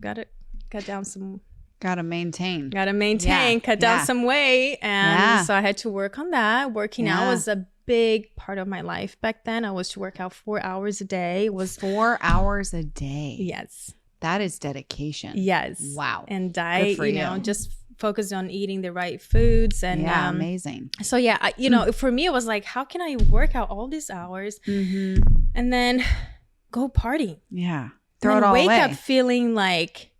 gotta cut down some, maintain, cut down some weight. And so I had to work on that. Working out was a big part of my life back then. I was to work out 4 hours a day. It was 4 hours a day. Yes. That is dedication. Yes. Wow. And diet, just focus on eating the right foods. And amazing. So for me, it was like, how can I work out all these hours and then go party? Yeah. Throw it all away. Wake up feeling like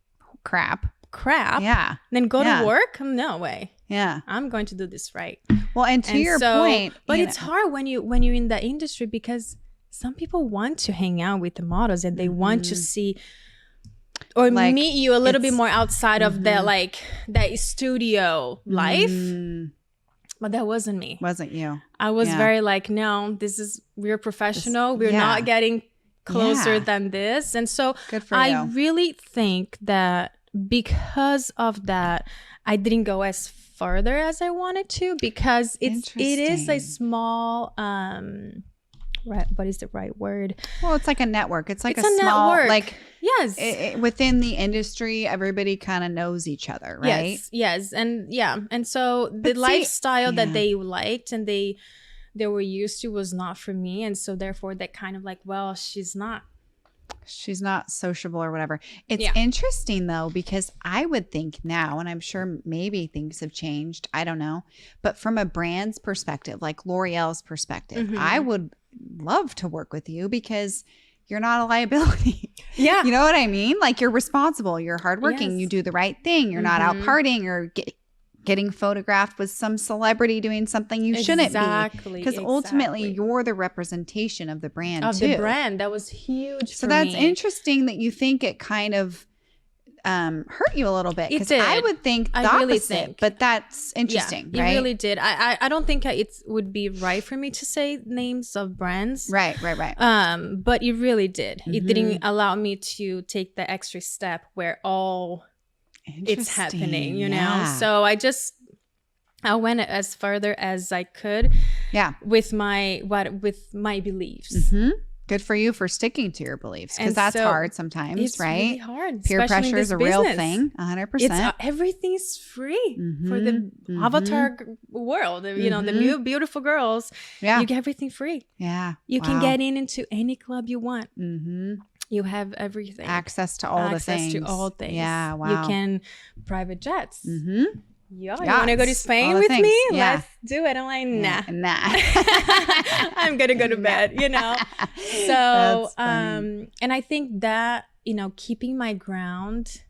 crap. Yeah. Then go to work? No way. Yeah. I'm going to do this right. Well, and to your point. But it's hard when you're in the industry, because some people want to hang out with the models and they want to see or like, meet you a little bit more outside of that studio life. But that wasn't me. Wasn't you. I was very like, no, we're professional. We're not getting closer than this. And so I really think that because of that, I didn't go as further as I wanted to, because it is a small what is the right word? Well, it's like a network. It's like a small network. Like within the industry, everybody kind of knows each other, right? Yes. And so the lifestyle that they liked and they were used to was not for me. And so therefore that kind of like, well, she's not sociable or whatever. It's interesting though, because I would think now, and I'm sure maybe things have changed, I don't know, but from a brand's perspective, like L'Oreal's perspective, I would love to work with you because you're not a liability. Yeah. You know what I mean? Like, you're responsible, you're hardworking, you do the right thing, you're not out partying or getting photographed with some celebrity doing something you shouldn't be. Because ultimately you're the representation of the brand the brand. That was huge so that's me. Interesting that you think it kind of hurt you a little bit, because I would think the opposite, but that's interesting. It really did. I don't think it would be right for me to say names of brands. Right. But it really did. It didn't allow me to take the extra step where all it's happening, you know? So I went as further as I could with my beliefs. Good for you for sticking to your beliefs, because that's hard sometimes, it's right? Really hard. Peer pressure is a real thing, 100%. Everything's free for the avatar world. You know, the beautiful girls. Yeah. You get everything free. Yeah. You can get into any club you want. You have everything. Access to all the things. Access to all things. Yeah, wow. You can private jets. You want to go to Spain with me? Yeah. Let's do it. I'm like, nah. I'm going to go to bed, you know? So, and I think that, keeping my ground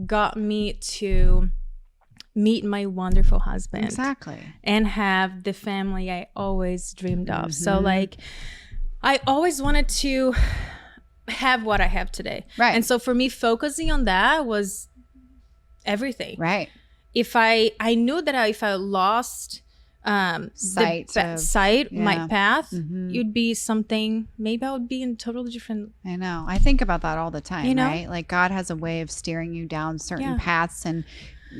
got me to meet my wonderful husband. Exactly. And have the family I always dreamed of. So like, I always wanted to have what I have today. Right. And so for me, focusing on that was everything. Right. If I knew that if I lost sight, my path, it'd be something, maybe I would be in totally different. I know. I think about that all the time, right? Like, God has a way of steering you down certain paths, and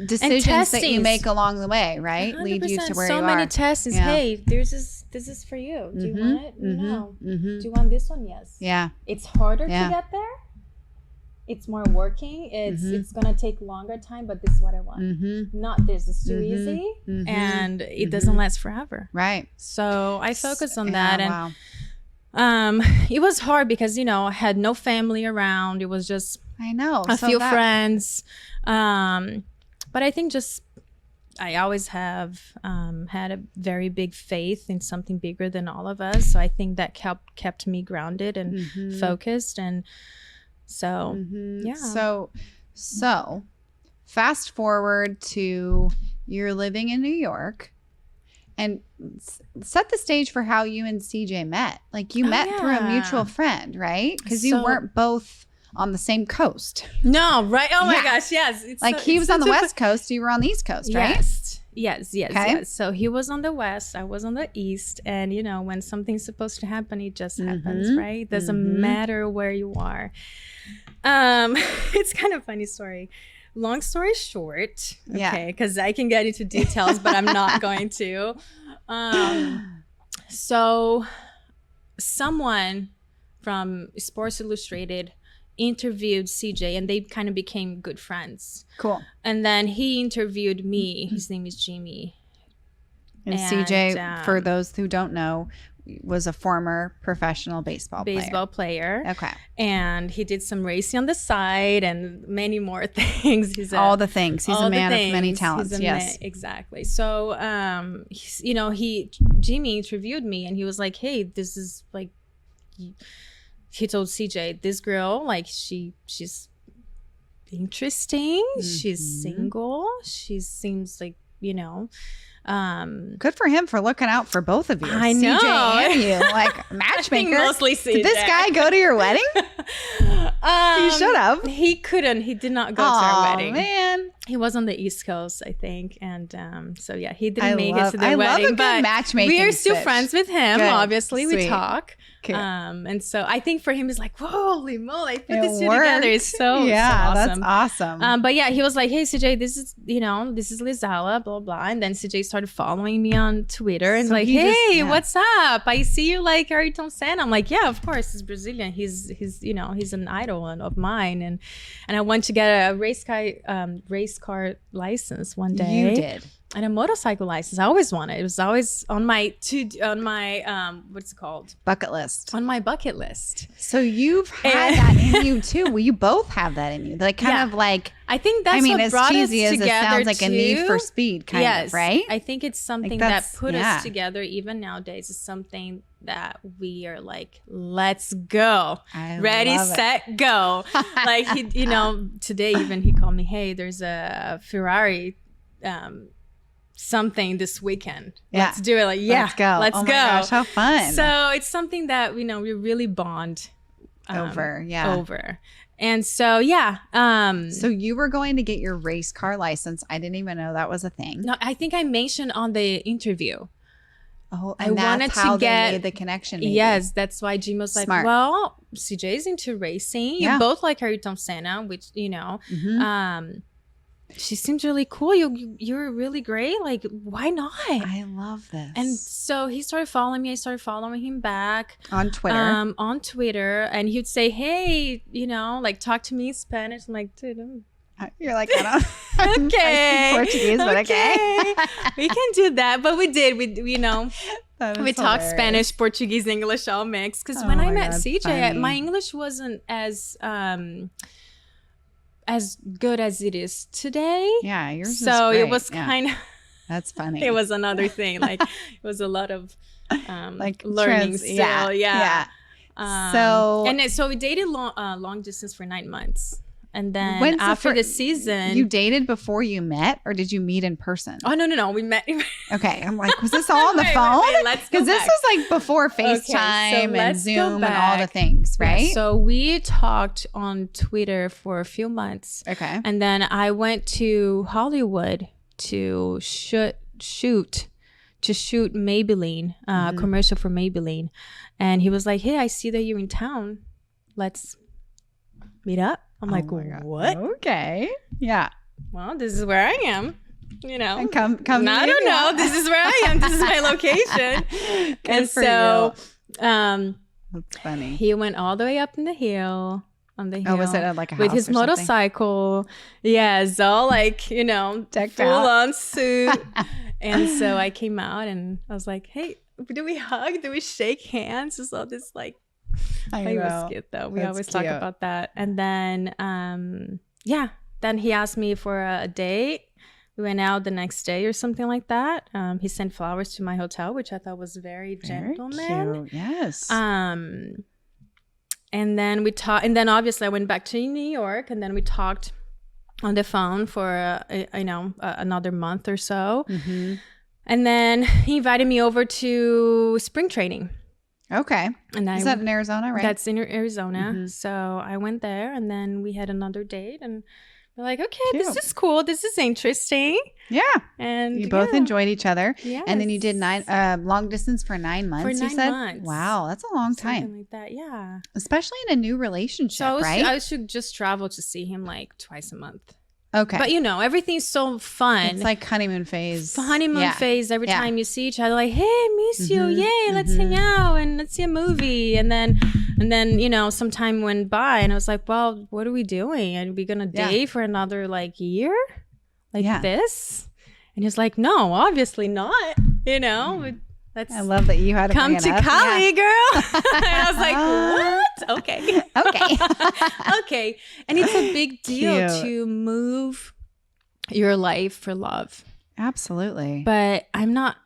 decisions that you make along the way, right? 100%. Lead you to where so you are. So many testings. Hey, this is for you. Do you want it? No. Do you want this one? Yes. Yeah. It's harder to get there. It's more working. It's gonna take longer time, but this is what I want. Not this. It's too easy, and it doesn't last forever. Right. So I focus on that, and it was hard because I had no family around. It was just a few friends, but I think I always have had a very big faith in something bigger than all of us. So I think that kept me grounded and focused, and so yeah. So fast forward to you're living in New York, and set the stage for how you and CJ met. Like you met through a mutual friend, right? Because you weren't both on the same coast. No, right? Oh my gosh, yes. He was on the West Coast, you were on the East Coast, right? Yes. Yes. So he was on the West, I was on the East, and when something's supposed to happen, it just happens, right? It doesn't matter where you are. It's kind of a funny story. Long story short, okay, because I can get into details, but I'm not going to. So someone from Sports Illustrated interviewed CJ, and they kind of became good friends. Cool. And then he interviewed me. His name is Jimmy. And CJ, for those who don't know, was a former professional baseball player. Okay. And he did some racing on the side and many more things. He's all the things. He's a man of many talents. Yes. Exactly. So, Jimmy interviewed me, and he was like, hey, this is like, he told CJ, this girl, like she's interesting. She's single. She seems like, good for him for looking out for both of you. I know. CJ and you, like matchmaker. Mostly CJ. Did this guy go to your wedding? He should have. He couldn't. He did not go to our wedding. Man. He was on the East Coast, I think, and so yeah, he didn't make it to the wedding. I love a good matchmaking. We are still friends with him. Good. Obviously, Sweet. we talk. Okay. And so I think for him, it's like, holy moly, put this two together. It's so awesome. That's awesome. But yeah, he was like, hey, CJ, this is Lisalla, blah, blah. And then CJ started following me on Twitter and like, hey, what's up? I see you like Ayrton Senna. I'm like, yeah, of course. He's Brazilian. He's an idol of mine. And I went to get a race car license one day. You did. And a motorcycle license. I always wanted. It was always on my what's it called? Bucket list. On my bucket list. So you've had that in you too. Well, you both have that in you. Like kind of like. I think that's what brought us together. As cheesy as it sounds, like a Need for Speed kind of, right? I think it's something that put us together even nowadays. It's something that we are like, let's go. Ready, set, go. Like today even he called me, hey, there's a Ferrari something this weekend. Let's do it. Like, let's go. Let's go. My gosh, how fun. So it's something that we really bond over. And so so you were going to get your race car license. I didn't even know that was a thing. No, I think I mentioned on the interview. Oh, and I wanted to get they made the connection. Maybe. Yes, that's why Jim was like, well, CJ's into racing. You both like Ayrton Senna, which she seems really cool. You're really great. Like, why not? I love this. And so he started following me. I started following him back on Twitter. And he would say, hey, like talk to me in Spanish. I'm like, dude, you're like, I don't okay. Portuguese, but okay. We can do that. But we did. We talked Spanish, Portuguese, English all mixed. Because when I met CJ, my English wasn't as good as it is today. Yeah, yours so is great. It was kind of that's funny. It was another thing. Like it was a lot of like learning still. Yeah. So we dated long distance for 9 months. And then after the season... You dated before you met, or did you meet in person? Oh, no. We met... Okay. I'm like, was this all on the phone? Because this was like before FaceTime and Zoom and all the things, right? Yeah, so we talked on Twitter for a few months. Okay. And then I went to Hollywood to shoot Maybelline, commercial for Maybelline. And he was like, hey, I see that you're in town. Let's meet up. I'm like, what? Okay. Yeah. well, this is where I am. You know, and come. I don't know. This is where I am. This is my location. And so, that's funny. He went all the way up in the hill. On the hill. Oh, was it like a house with his or something? motorcycle? Yes, all like, you know, decked full out. on suit. And so I came out and I was like, hey, do we hug? Do we shake hands? Just all this like, it was cute though. We always talk about that. And then, then he asked me for a date. We went out the next day or something like that. He sent flowers to my hotel, which I thought was very gentleman. Cute. Yes. And then we talked, and then obviously I went back to New York, and then we talked on the phone for another month or so. Mm-hmm. And then he invited me over to spring training. Okay. And is that in Arizona, right? That's in Arizona. Mm-hmm. So I went there, and then we had another date, and we're like, okay, cute. This is cool. This is interesting. Yeah. And you both enjoyed each other. Yes. And then you did long distance for 9 months, For 9 you said? months. Wow, that's a long time. Something like that, yeah. Especially in a new relationship, right? I should just travel to see him like twice a month. Okay. But, you know, everything's so fun. It's like honeymoon phase. Honeymoon phase. Every time you see each other, like, hey, miss you. Yay, let's hang out and let's see a movie. And then, you know, some time went by and I was like, well, what are we doing? Are we going to date for another like year? Like this? And he's like, no, obviously not. You know, I love that you had to come to Cali, girl. And I was like, what? Okay. Okay. And it's a big deal to move your life for love. Absolutely. But I'm not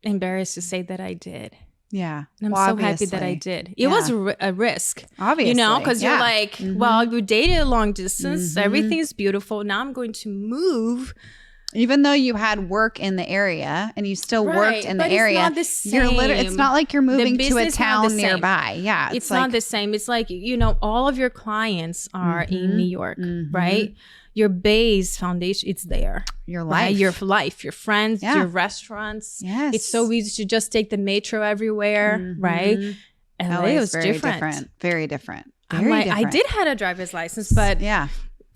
embarrassed to say that I did. Yeah. And I'm so happy that I did. It was a risk. Obviously. You know, because you're like, well, we dated long distance. Everything's beautiful. Now I'm going to move. Even though you had work in the area and you still worked in the area, it's not the same. It's not like you're moving to a town nearby. Yeah. It's like, not the same. It's like, you know, all of your clients are in New York, right? Your base foundation, it's there. Your life. Right? Your life, your friends, your restaurants. Yes. It's so easy to just take the metro everywhere, right? LA was very different. Very different. I did have a driver's license, but I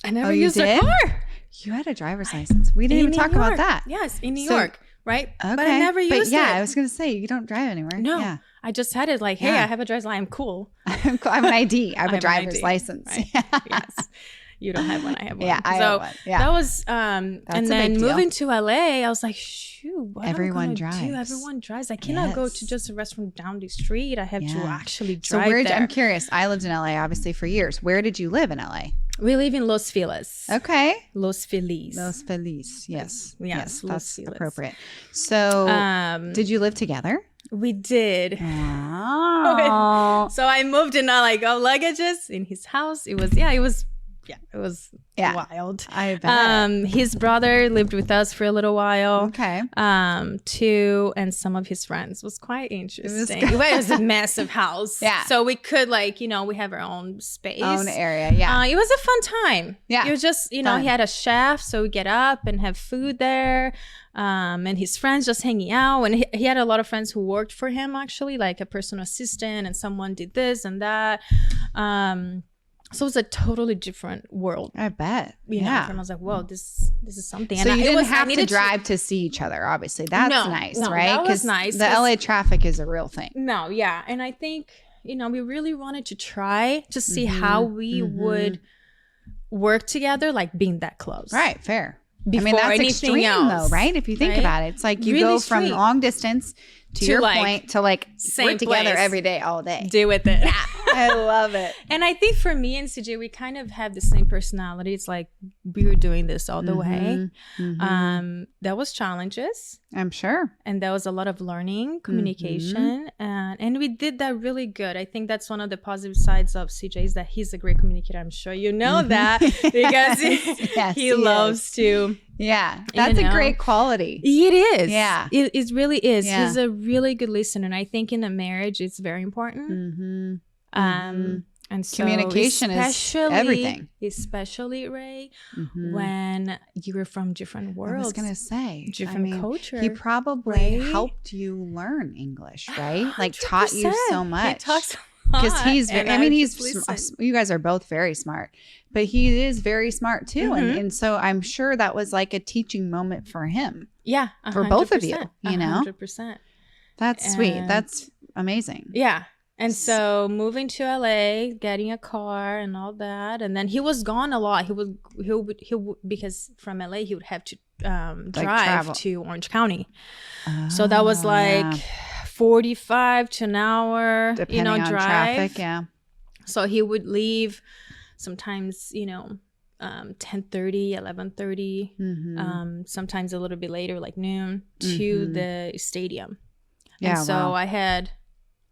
never used a car. You had a driver's license. We didn't even talk about that. Yes, in New York, right? Okay. But I never used it. Yeah, I was going to say, you don't drive anywhere. No. Yeah. I just had it like, hey, I have a driver's license. I'm cool. I have an ID. I have a driver's license. Right. Yes. You don't have one. I have one. Yeah, I have one. Yeah. That was, and then moving to LA, I was like, shoot, what everyone drives. Everyone drives. I cannot go to just a restaurant down the street. I have to actually drive there. I'm curious. I lived in LA, obviously, for years. Where did you live in LA? We live in Los Feliz. Okay. Los Feliz. Los Feliz. Yes. Yes, that's appropriate. So, did you live together? We did. Wow. So I moved in like luggages in his house. It was wild. I bet. His brother lived with us for a little while. Okay. Too, and some of his friends. Was quite interesting. It was a massive house. Yeah. So we could we have our own space. Own area, yeah. It was a fun time. Yeah. It was just, he had a chef, so we get up and have food there. And his friends just hanging out. And he had a lot of friends who worked for him, actually, like a personal assistant, and someone did this and that. So it was a totally different world. I bet. You know, and I was like, whoa, this is something. So and you didn't have to drive to see each other, obviously. That's nice, right? That was nice. The LA traffic is a real thing. No, yeah. And I think, we really wanted to try to see how we would work together, like being that close. Right, fair. Before that's anything extreme else, though, right? If you think about it, it's like you go from long distance to your point to like work together every day, all day. Do with it. Yeah, I love it. And I think for me and CJ, we kind of have the same personality. It's like we were doing this all the way. There was challenges, I'm sure, and there was a lot of learning, communication, and we did that really good. I think that's one of the positive sides of CJ is that he's a great communicator. I'm sure you know that because he loves to. Yeah, that's a great quality. It is. Yeah, it really is. Yeah. He's a really good listener, and I think in a marriage, it's very important. And so communication is everything, especially Ray, when you were from different worlds. I was gonna say different culture. He probably helped you learn English, right? 100%. Like taught you so much. He talks because you guys are both very smart, but he is very smart too. Mm-hmm. And so I'm sure that was like a teaching moment for him. Yeah. 100%, for both of you, you know? 100%. That's sweet. That's amazing. Yeah. And so moving to LA, getting a car and all that. And then he was gone a lot. He would because from LA, he would have to drive to Orange County. So that was like 45 to an hour, depending on drive. Traffic. Yeah. So he would leave sometimes, 10:30, 11:30, sometimes a little bit later, like noon, to the stadium. Yeah. And so I had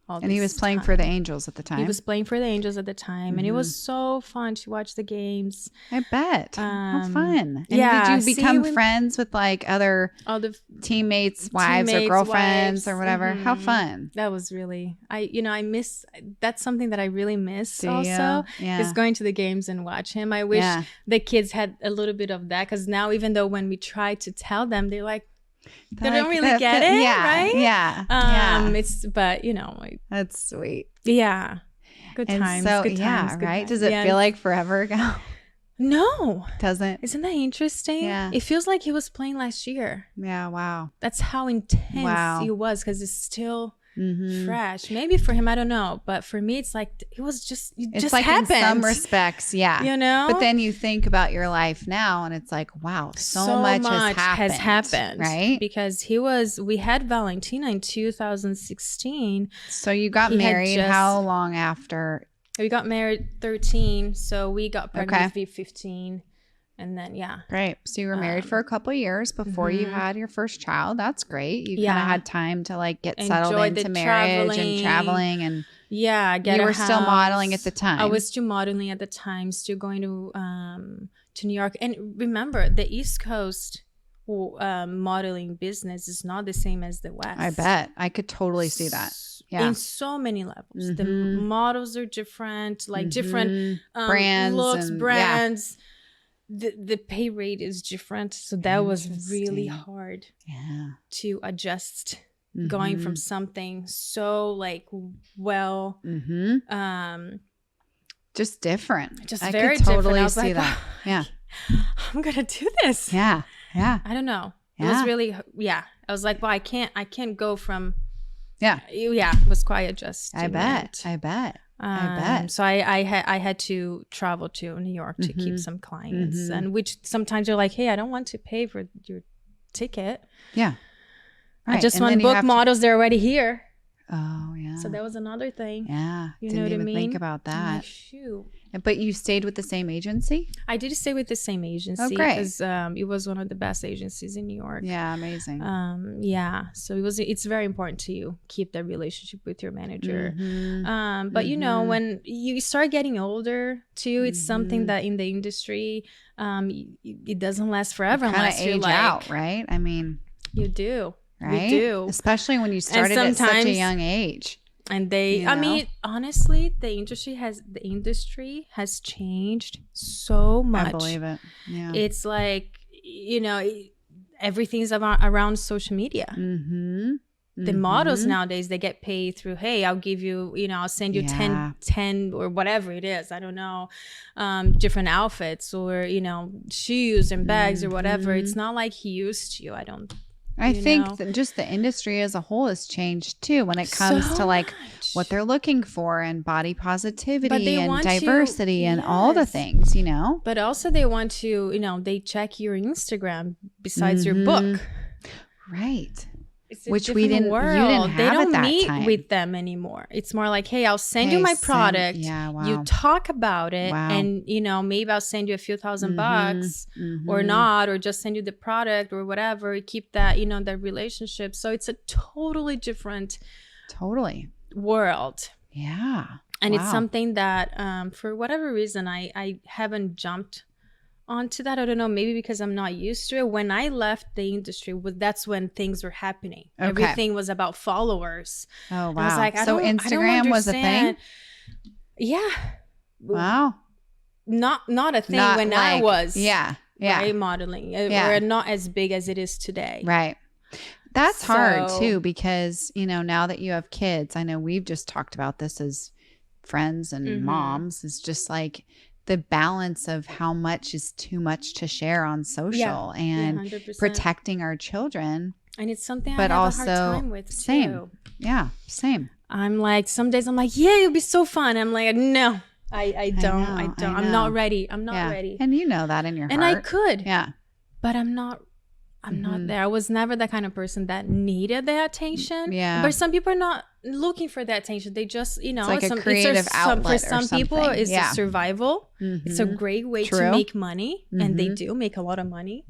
and he was playing for the Angels at the time. He was playing for the Angels at the time. And it was so fun to watch the games. I bet. How fun. And did you become friends with like other teammates, wives or girlfriends or whatever? How fun. That was really, I miss, that's something that I really miss also. Is going to the games and watch him. I wish the kids had a little bit of that, because now even though when we try to tell them, they're like, they don't really get it, right? Yeah. But that's sweet. Yeah. Good times. So, good times. Good right? times. Does it feel like forever ago? No. Doesn't? Isn't that interesting? Yeah. It feels like he was playing last year. Yeah. Wow. That's how intense it was, because it's still fresh. Maybe for him, I don't know. But for me, it's like, it just like happened. In some respects, yeah. But then you think about your life now and it's like, wow, so much has happened. Right? Because we had Valentina in 2016. So you got married how long after? We got married 13. So we got pregnant with 15. And then, Great. So you were married for a couple of years before you had your first child. That's great. You kind of had time to like get settled into marriage and traveling. And you were still modeling at the time. I was still modeling at the time, still going to New York. And remember, the East Coast modeling business is not the same as the West. I bet. I could totally see that. Yeah. In so many levels. The models are different, like different brands, looks, brands. The pay rate is different, so that was really hard to adjust, going from something so like just different, just I very could totally different. I was see like, that. Yeah, I'm gonna do this. Yeah. I don't know. It was really I was like, well, I can't go from it was quite adjusting. I bet. So I had to travel to New York to keep some clients, and which sometimes you're like, hey, I don't want to pay for your ticket. Yeah. Right. I just want to book models. They're already here. Oh, yeah. So that was another thing. Yeah. You know what I mean? Think about that. Like, shoot. But you stayed with the same agency? I did stay with the same agency. Oh, great. Because it was one of the best agencies in New York. Yeah, amazing. So it's very important to keep that relationship with your manager. But when you start getting older too, it's something that in the industry, it doesn't last forever unless you age out, right? I mean, you do. Right? You do. Especially when you started at such a young age. And I mean, honestly, the industry has changed so much. I believe it. Yeah. It's like, everything's around social media. The models nowadays, they get paid through, hey, I'll give you, I'll send you 10 or whatever it is. I don't know, different outfits or, shoes and bags or whatever. It's not like he used to. I think that just the industry as a whole has changed too when it comes to like what they're looking for and body positivity and diversity and all the things, But also they want to, they check your Instagram besides your book. Right. It's which we didn't. You didn't have they don't at that meet time. With them anymore. It's more like, hey, I'll send you my product. You talk about it, and maybe I'll send you a few $1,000 or not, or just send you the product or whatever. Keep that, that relationship. So it's a totally different, world. Yeah, and it's something that, for whatever reason, I haven't jumped onto that. I don't know, maybe because I'm not used to it. When I left the industry, that's when things were happening. Everything was about followers. Oh, wow. I was like, Instagram was a thing? Yeah. Wow. Not a thing when I was right, modeling. Or not as big as it is today. Right. That's hard too, because now that you have kids, I know we've just talked about this as friends and moms is just like the balance of how much is too much to share on social and 100%. protecting our children. And it's something but I have also a hard time with same. too. Yeah, same. I'm like, some days I'm like, yeah, it'll be so fun. I'm like, no, I don't. I'm not ready. I'm not ready. And you know that in your and heart. I could. Yeah. But I'm not there. I was never that kind of person that needed the attention. Yeah. But some people are not looking for that attention. They just, you know, it's like a creative outlet for some people it's a survival. It's a great way to make money, and they do make a lot of money.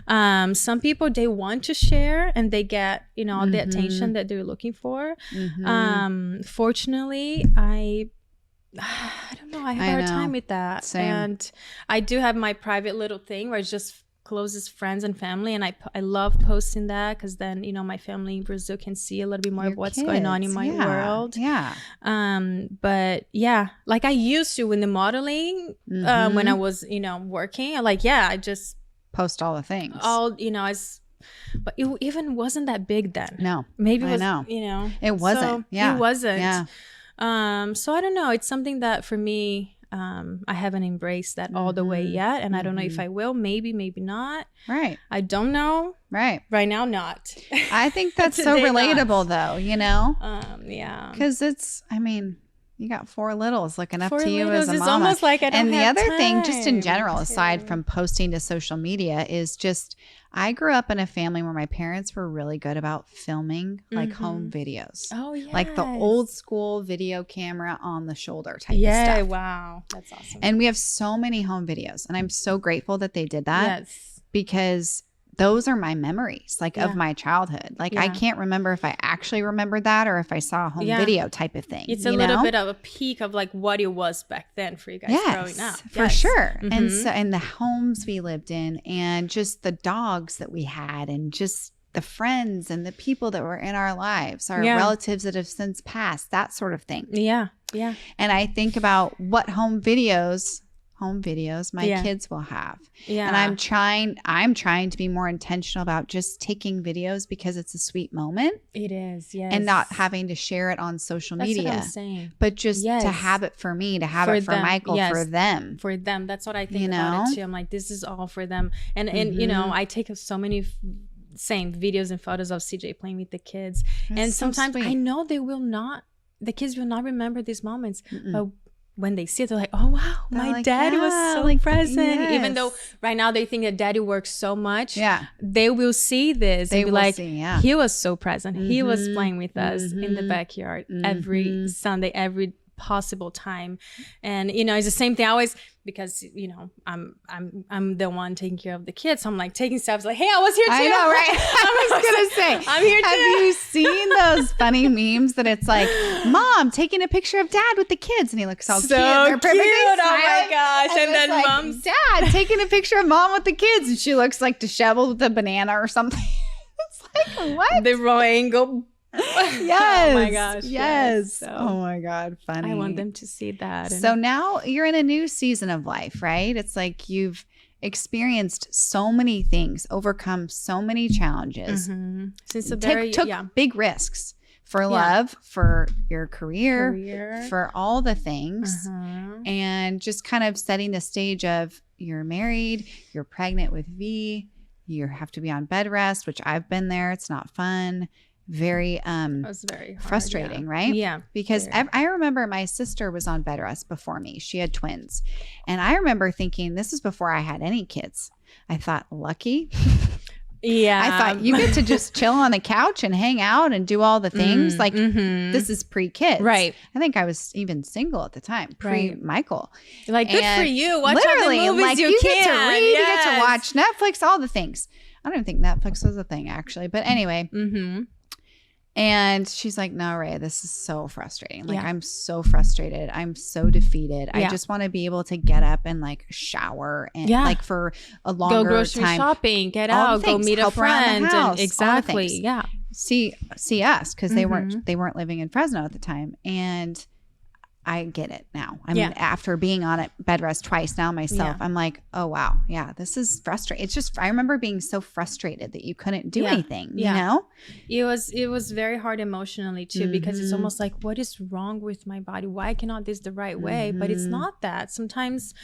Some people, they want to share and they get, you know, the attention that they're looking for. Fortunately, I don't know, I have a hard time with that. Same. And I do have my private little thing where it's just closest friends and family, and I love posting that because then, you know, my family in Brazil can see a little bit more of what's going on in my world. But yeah, like I used to in the modeling when I was, you know, working, I just post all the things, you know, but it even wasn't that big then. No, maybe it was, you know, it wasn't. It wasn't. So I don't know, it's something that for me, I haven't embraced that all the way yet, and I don't know if I will. Maybe not. Right. I don't know. Right now, not. I think that's so relatable, though. You know. Yeah. Because it's, I mean, you got 4 littles looking up to you as a mama. It's almost like I don't have other time thing, just in general, aside from posting to social media, is just I grew up in a family where my parents were really good about filming like home videos. Oh, yeah. Like the old school video camera on the shoulder type of stuff. Yeah, wow. That's awesome. And we have so many home videos, and I'm so grateful that they did that. Yes. Because those are my memories, like of my childhood. Like I can't remember if I actually remembered that or if I saw a home video type of thing. It's a little bit of a peek of like what it was back then for you guys growing up. For sure. And so, and the homes we lived in, and just the dogs that we had, and just the friends and the people that were in our lives, our relatives that have since passed, that sort of thing. Yeah. And I think about what home videos my kids will have. And I'm trying to be more intentional about just taking videos because it's a sweet moment. It is, yes. And not having to share it on social media. That's what I'm saying. But just to have it for me, to have it for Michael, for them. For them. That's what I think about it too. I'm like, this is all for them. And you know, I take so many same videos and photos of CJ playing with the kids. That's and sometimes I know the kids will not remember these moments, but when they see it, they're like, oh wow, my daddy was so present. Even though right now they think that daddy works so much, they will see this and be like, he was so present. He was playing with us in the backyard every Sunday, every possible time. And you know, it's the same thing. I always, because you know, I'm the one taking care of the kids, so I'm like taking steps like, hey, I was here too. I know, right? I was gonna say, I'm here too. Have you seen those funny memes that it's like mom taking a picture of dad with the kids and he looks all cute, they're perfectly oh my smiling. gosh. And then like, mom's dad taking a picture of mom with the kids and she looks like disheveled with a banana or something. It's like, what? The raw angle. Yes. Oh my gosh. Yes. So, oh my God. Funny. I want them to see that. So now you're in a new season of life, right? It's like you've experienced so many things, overcome so many challenges. Since a very took big risks for love, for your career, for all the things, and just kind of setting the stage of you're married, you're pregnant with V, you have to be on bed rest, which I've been there. It's not fun. Very it was very hard, frustrating, right? Yeah. Because I remember my sister was on bed rest before me. She had twins. And I remember thinking, this is before I had any kids. I thought, lucky. Yeah. I thought you get to just chill on the couch and hang out and do all the things. Like this is pre-kids. Right. I think I was even single at the time, pre-Michael. Like, good for you. Watch literally, all the movies like you get to read, you get to watch Netflix, all the things. I don't even think Netflix was a thing actually. But anyway. And she's like, no, Ray, this is so frustrating. Like, I'm so frustrated. I'm so defeated. I just want to be able to get up and like shower and like for a longer time. Go grocery shopping, get out, go meet a friend. House, exactly. Yeah. See us because they weren't living in Fresno at the time. And I get it now. I mean, after being on it bed rest twice now myself, I'm like, oh wow, yeah, this is frustrating. It's just, I remember being so frustrated that you couldn't do anything, you know? It was very hard emotionally too, because it's almost like, what is wrong with my body? Why cannot this the right way? But it's not that. Sometimes,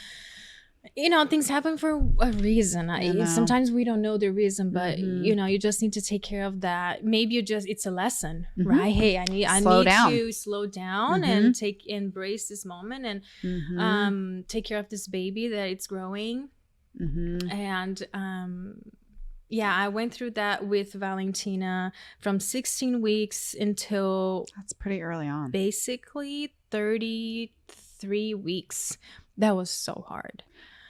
you know, things happen for a reason. Sometimes we don't know the reason, but you know, you just need to take care of that. Maybe it's a lesson, right? Hey, I need to slow down and embrace this moment and take care of this baby that it's growing. And I went through that with Valentina from 16 weeks until that's pretty early on, basically 33 weeks. That was so hard.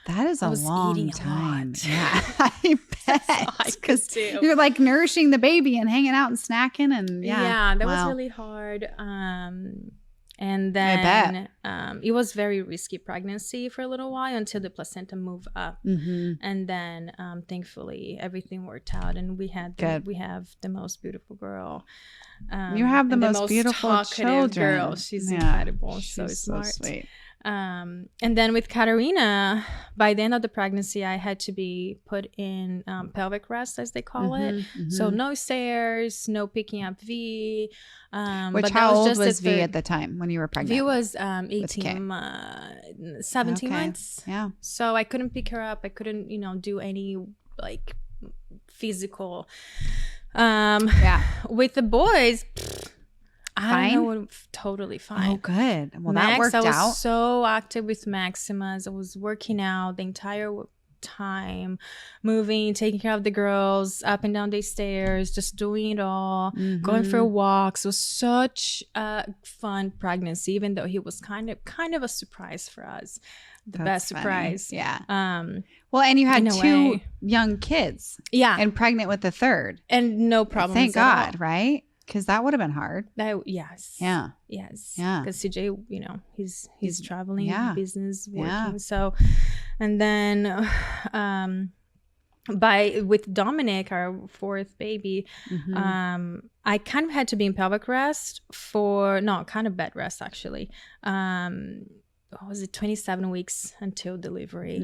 That is a long time. Yeah, I bet. Because you're like nourishing the baby and hanging out and snacking and that was really hard. And then it was very risky pregnancy for a little while until the placenta moved up. And then thankfully everything worked out, and we have the most beautiful girl. You have the most beautiful children. Girl. She's incredible. She's so smart. Sweet. And then with Katarina, by the end of the pregnancy, I had to be put in pelvic rest, as they call it. So no stairs, no picking up V. Which, how old was V at the time when you were pregnant? V was 17 months. Yeah. So I couldn't pick her up. I couldn't, you know, do any like physical. With the boys, I don't know, totally fine. Oh, good. Well, Max, that worked out. I was so active with Maximus. I was working out the entire time, moving, taking care of the girls, up and down the stairs, just doing it all, going for walks. It was such a fun pregnancy, even though he was kind of a surprise for us. That's best surprise. Yeah. Well, and you had two young kids. Yeah. And pregnant with the third. And no problems. Thank God, right? Because that would have been hard. Yes. Yeah. Yes. Yeah. Because CJ, you know, he's traveling, business, working. Yeah. So, and then with Dominic, our fourth baby, I kind of had to be in pelvic rest bed rest actually. What was it, 27 weeks until delivery.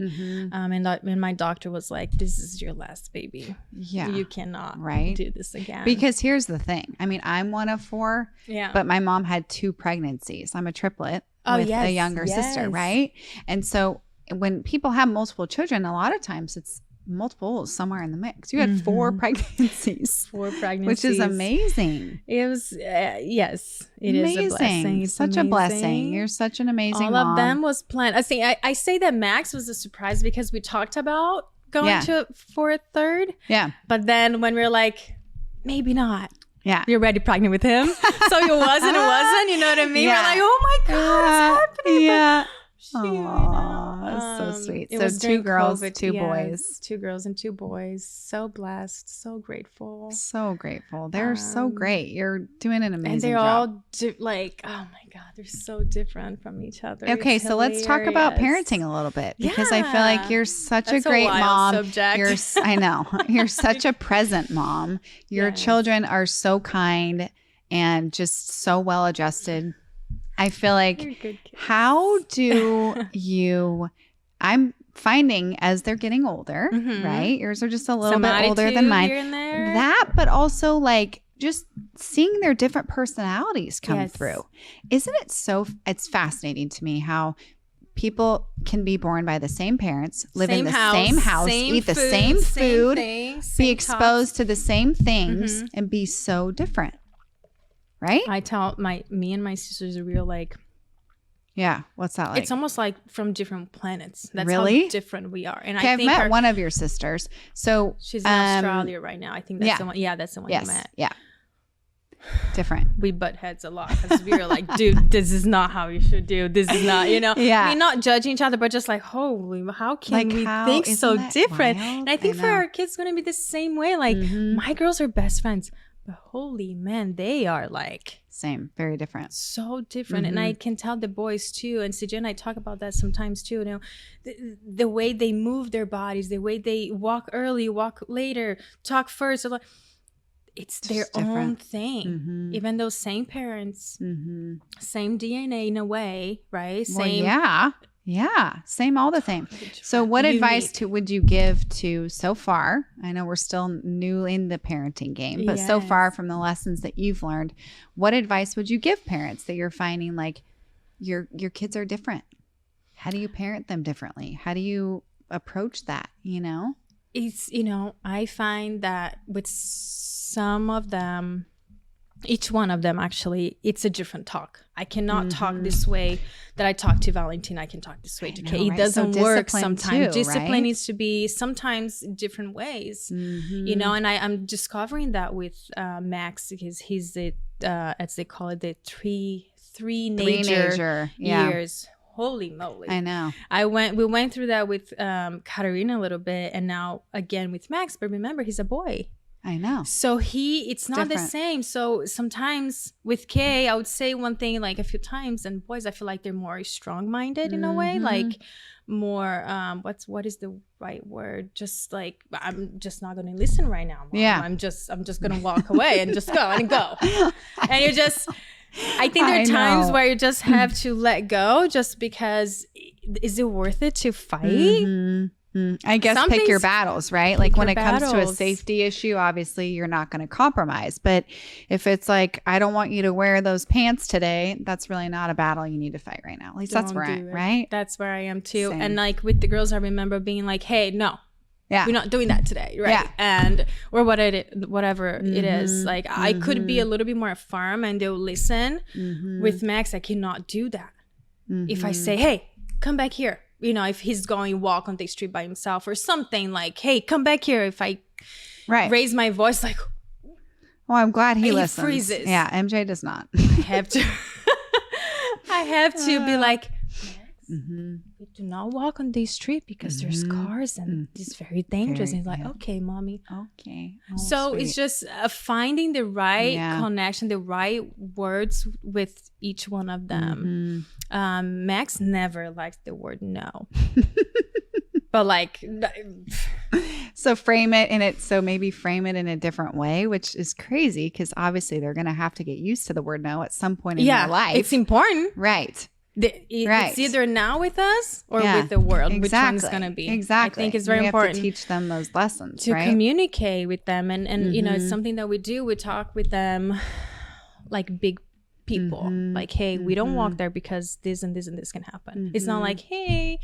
And my doctor was like, this is your last baby. Yeah. You cannot do this again. Because here's the thing. I mean, I'm one of four, but my mom had 2 pregnancies. I'm a triplet with a younger sister, right? And so when people have multiple children, a lot of times it's multiples somewhere in the mix. You had 4 pregnancies. 4 pregnancies. Which is amazing. It was, yes, it amazing. Is a blessing. It's such a blessing. You're such an amazing All mom. of them was planned. I say that Max was a surprise because we talked about going for a third. Yeah. But then when we were like, maybe not. Yeah. You're already pregnant with him. So it wasn't, you know what I mean? We're like, oh my God, it's happening. Yeah. Aww, so sweet. So 2 girls, COVID, 2 boys. 2 girls and 2 boys. So blessed. So grateful. So grateful. They're so great. You're doing an amazing job. And they're all oh my God, they're so different from each other. Okay, so let's talk about parenting a little bit, because I feel like you're such a great mom. Subject. I know. You're such a present mom. Your children are so kind and just so well adjusted. I feel like, how do you, I'm finding as they're getting older, right? Yours are just a little bit older than mine. That, but also like just seeing their different personalities come through. Isn't it it's fascinating to me how people can be born by the same parents, live in the same house, eat the same food, be exposed to the same things, and be so different. Right? I tell me and my sisters are real like. Yeah. What's that like? It's almost like from different planets. That's really? How different we are. And I think I've met one of your sisters. So she's in Australia right now. I think that's the one. Yeah, that's the one you met. Yeah. Different. We butt heads a lot because we were like, dude, this is not how you should do. This is not, you know. I mean, not judging each other, but just like, holy, how can we think so different? Wild? And I think for our kids, it's going to be the same way. Like, my girls are best friends. But holy man, they are like same, very different, so different. And I can tell the boys too, and CJ and I talk about that sometimes too, you know, the way they move their bodies, the way they walk early, walk later, talk first, it's their own thing. Even though same parents, same DNA in a way, right? Same. Well, yeah. Same, all the same. So what advice would you give to so far? I know we're still new in the parenting game, but so far from the lessons that you've learned, what advice would you give parents that you're finding like your kids are different? How do you parent them differently? How do you approach that, you know? It's, I find that with some of them, each one of them actually, it's a different talk. I cannot talk this way that I talk to Valentina. I can talk this way to Kay. It doesn't work sometimes. Discipline needs to be sometimes different ways, and I'm discovering that with Max, because he's the, as they call it, the three-nager years. Holy moly. I know. We went through that with Katarina a little bit, and now again with Max, but remember, he's a boy. I know. So it's not the same. So sometimes with Kay, I would say one thing like a few times, and boys, I feel like they're more strong-minded in a way, like more, what is the right word? Just like, I'm just not going to listen right now, Mom. Yeah. I'm just going to walk away and just go. And you're just, I think there are times where you just have to let go, just because, is it worth it to fight? I guess pick your battles, right? Like when it comes to a safety issue, obviously you're not going to compromise. But if it's like, I don't want you to wear those pants today, that's really not a battle you need to fight right now. At least that's where I'm at, right? That's where I am too. Same. And like with the girls, I remember being like, hey, no. Yeah. We're not doing that today, right? Yeah. And or whatever it is. Like I could be a little bit more firm and they'll listen. With Max, I cannot do that. If I say, hey, come back here. If he's going walk on the street by himself or something, like, hey, come back here. If I raise my voice, like, well, I'm glad he listens. Freezes. Yeah, MJ does not. I have to. I have to be like, we do not walk on this street because there's cars and it's very dangerous. And he's like, okay, mommy. Okay. Oh, so sweet. it's just finding the right connection, the right words with each one of them. Max never likes the word no. But like, so maybe frame it in a different way, which is crazy because obviously they're going to have to get used to the word no at some point in their life. It's important. Right. It's either now with us or with the world. Exactly. Which one's going to be? Exactly. I think it's very important to teach them those lessons, to communicate with them. And it's something that we do. We talk with them like big people. Like, hey, we don't walk there because this and this and this can happen. It's not like, hey,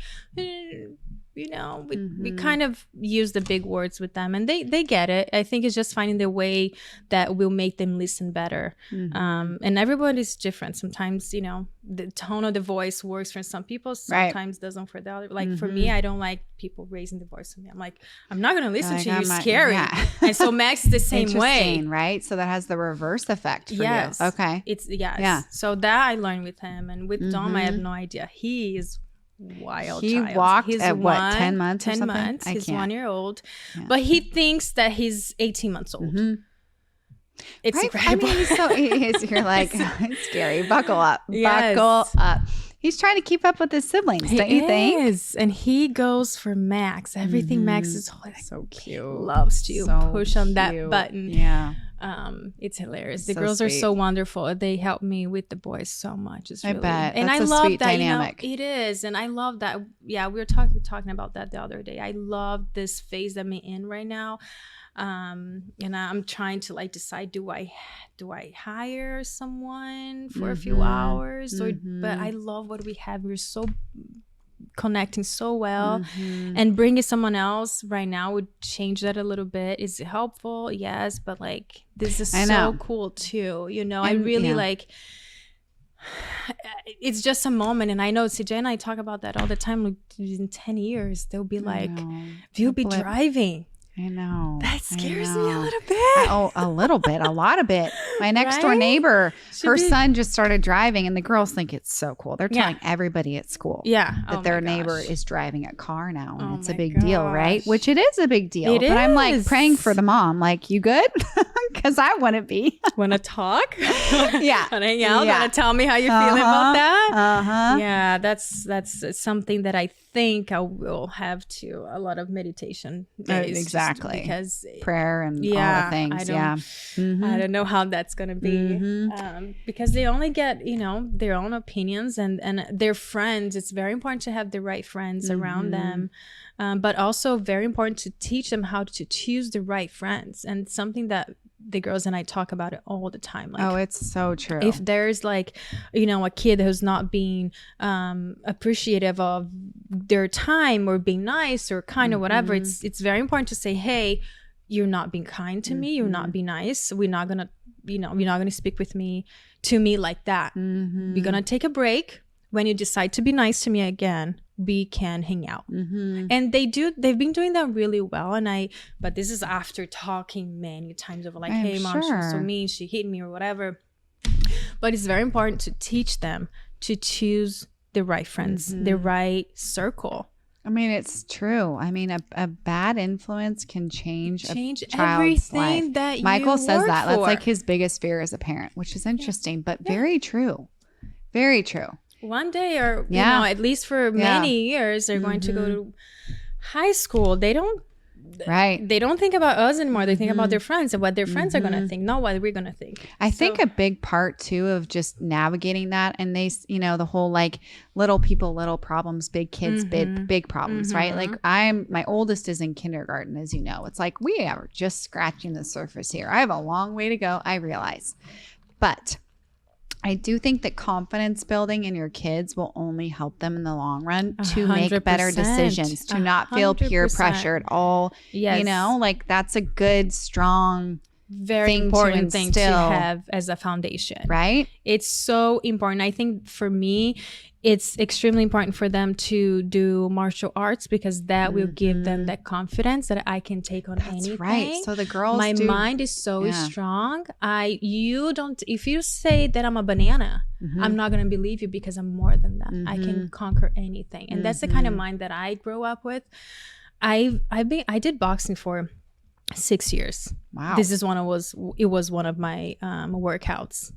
we kind of use the big words with them and they get it. I think it's just finding the way that will make them listen better. And everybody's different. Sometimes, the tone of the voice works for some people, sometimes doesn't for the other. Like for me, I don't like people raising the voice to me. I'm like, I'm not going to listen to you. You're scary. And so Max is the same way. Right? So that has the reverse effect for you. Okay. So that I learned with him. And with Dom, I have no idea. He is wild. He child. Walked at what, 10 months? 10 months. He's 1 year old, but he thinks that he's 18 months old. It's incredible. I mean, you're like, it's scary. Buckle up. Buckle up. He's trying to keep up with his siblings, don't you think? And he goes for Max. Everything Max is like, so cute. Loves to push on that button. Yeah. It's hilarious. The girls are so wonderful. They help me with the boys so much. It's really, I bet. And That's I a love sweet that dynamic. it is. And I love that. Yeah, we were talking about that the other day. I love this phase that I'm in right now. And I'm trying to like decide, do I hire someone for a few hours but I love what we have. We're so connecting so well, and bringing someone else right now would change that a little bit. Is it helpful? Yes, but like this is so cool too. I really like. It's just a moment, and I know CJ and I talk about that all the time. Like in 10 years, they'll be like, "You'll be driving." I know. That scares me a little bit. A little bit. A lot of it. My next door neighbor, her son just started driving, and the girls think it's so cool. They're telling everybody at school that their neighbor is driving a car now, and it's a big deal, right? Which it is a big deal. But I'm like praying for the mom. Like, you good? Because I wouldn't be. Want to talk? Yeah. Want to hang out? Want to tell me how you're feeling about that? Yeah, that's something that I think I will have to a lot of meditation days. Exactly. Exactly. Because prayer and all the things. I don't know how that's going to be because they only get, their own opinions and their friends. It's very important to have the right friends around them. But also very important to teach them how to choose the right friends. And something that the girls and I talk about it all the time. Like, oh, it's so true. If there's like, a kid who's not being appreciative of their time or being nice or kind or whatever, it's very important to say, hey, you're not being kind to me. You're not being nice. We're not going to, you're not going to speak to me like that. We're going to take a break. When you decide to be nice to me again, we can hang out. And they've been doing that really well. But this is after talking many times over, like, hey, mom, she was so mean, she hit me or whatever. But it's very important to teach them to choose the right friends, the right circle. I mean, it's true. I mean, a bad influence can change a child's everything life. that Michael says that. For. That's like his biggest fear as a parent, which is interesting, but very true. Very true. One day, or at least for many years, they're going to go to high school. They don't think about us anymore. They think about their friends and what their friends are going to think, not what we're going to think. I think a big part too of just navigating that, and they, the whole like little people, little problems, big kids, big problems, right? Like my oldest is in kindergarten, as you know. It's like we are just scratching the surface here. I have a long way to go, I realize, but I do think that confidence building in your kids will only help them in the long run to 100%. Make better decisions, to not feel peer pressured all, like that's a good, strong, very important thing to have as a foundation. Right? It's so important. I think for me, it's extremely important for them to do martial arts because that will give them that confidence that I can take on anything. Right. So the girls, my mind is so strong. If you say that I'm a banana, I'm not going to believe you because I'm more than that. I can conquer anything. And that's the kind of mind that I grew up with. I did boxing for 6 years. Wow. It was one of my workouts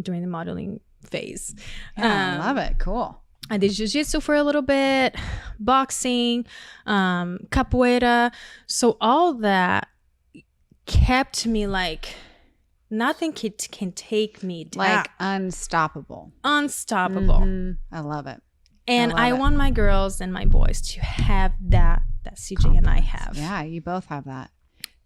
during the modeling phase. I love it. Cool. I did jiu-jitsu for a little bit, boxing, capoeira. So all that kept me like nothing can take me down. Like unstoppable. I love it. And I want my girls and my boys to have that CJ and I have. Yeah, you both have that.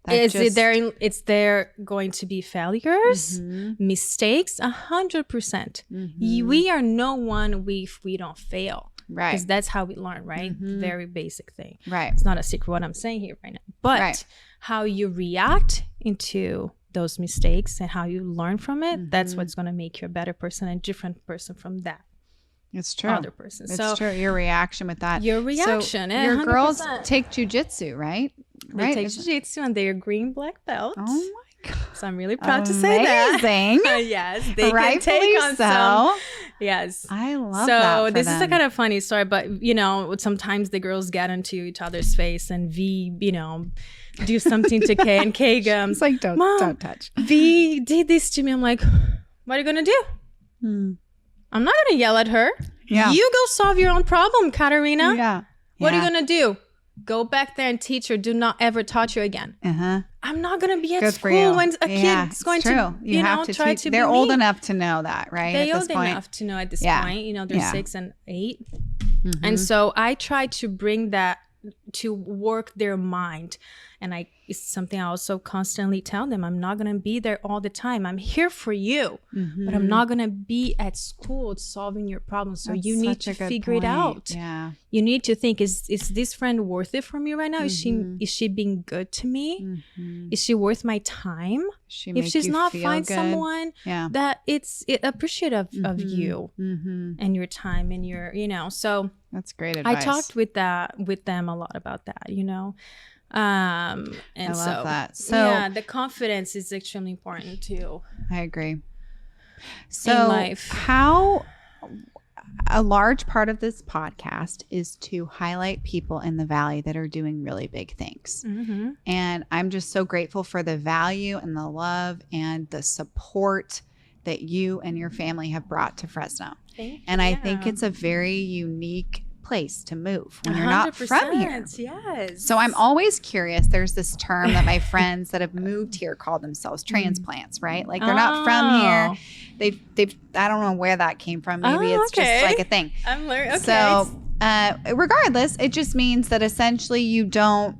It's there going to be failures, mistakes, 100%. We are no one if we don't fail. Right. Because that's how we learn, right? Very basic thing. Right. It's not a secret what I'm saying here right now. But how you react into those mistakes and how you learn from it, that's what's going to make you a better person and different person from that. It's true. Other person. It's true. Your reaction with that. Your reaction. So your girls take jujitsu, right? They take jiu-jitsu and they're green black belts. Oh my God. So I'm really proud to say that. Amazing. Yes. They can take on some. Yes. I love that. So this is a kind of funny story, but sometimes the girls get into each other's face and V, do something to Kay and Kay comes. It's like, don't touch. V did this to me. I'm like, what are you going to do? I'm not going to yell at her. Yeah. You go solve your own problem, Katarina. Yeah. What are you going to do? Go back there and teach her. Do not ever touch her again. I'm not going to be at school when a kid's going to, try to be They're old enough to know that, right? They're old enough to know at this point. They're 6 and 8. And so I try to bring that to work their mind. And it's something I also constantly tell them. I'm not going to be there all the time. I'm here for you, but I'm not going to be at school solving your problems. So you need to figure it out. Yeah. You need to think, is this friend worth it for me right now? Is she being good to me? Is she worth my time? If she's not, find someone that it's appreciative of you and your time and your, so that's great advice. I talked with them a lot about that, and I love that. So the confidence is extremely important too. I agree. So in life. How a large part of this podcast is to highlight people in the Valley that are doing really big things. And I'm just so grateful for the value and the love and the support that you and your family have brought to Fresno. Thank you. And I think it's a very unique place to move when you're not from here. Yes. So I'm always curious. There's this term that my friends that have moved here call themselves transplants, right? Like they're not from here. They've I don't know where that came from. Maybe it's just like a thing. I'm learning. Okay. So regardless, it just means that essentially you don't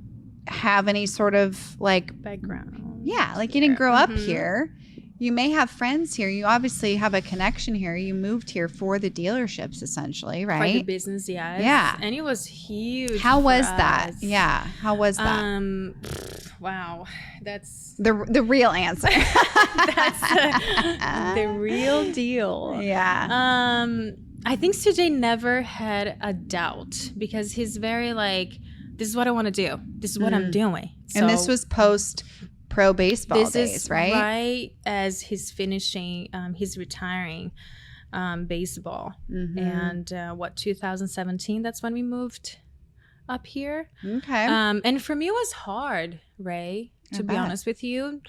have any sort of like background. Yeah, like you didn't grow up here. You may have friends here. You obviously have a connection here. You moved here for the dealerships, essentially, right? For the business, yes. Yeah. And it was huge. How was that? Yeah. How was that? Wow. That's the real answer. That's the real deal. Yeah. I think CJ never had a doubt because he's very like, this is what I want to do. This is what I'm doing. So, and this was post pro baseball days, right? Right as he's finishing, he's retiring baseball. And 2017, that's when we moved up here. Okay. And for me, it was hard, Ray, to be honest with you.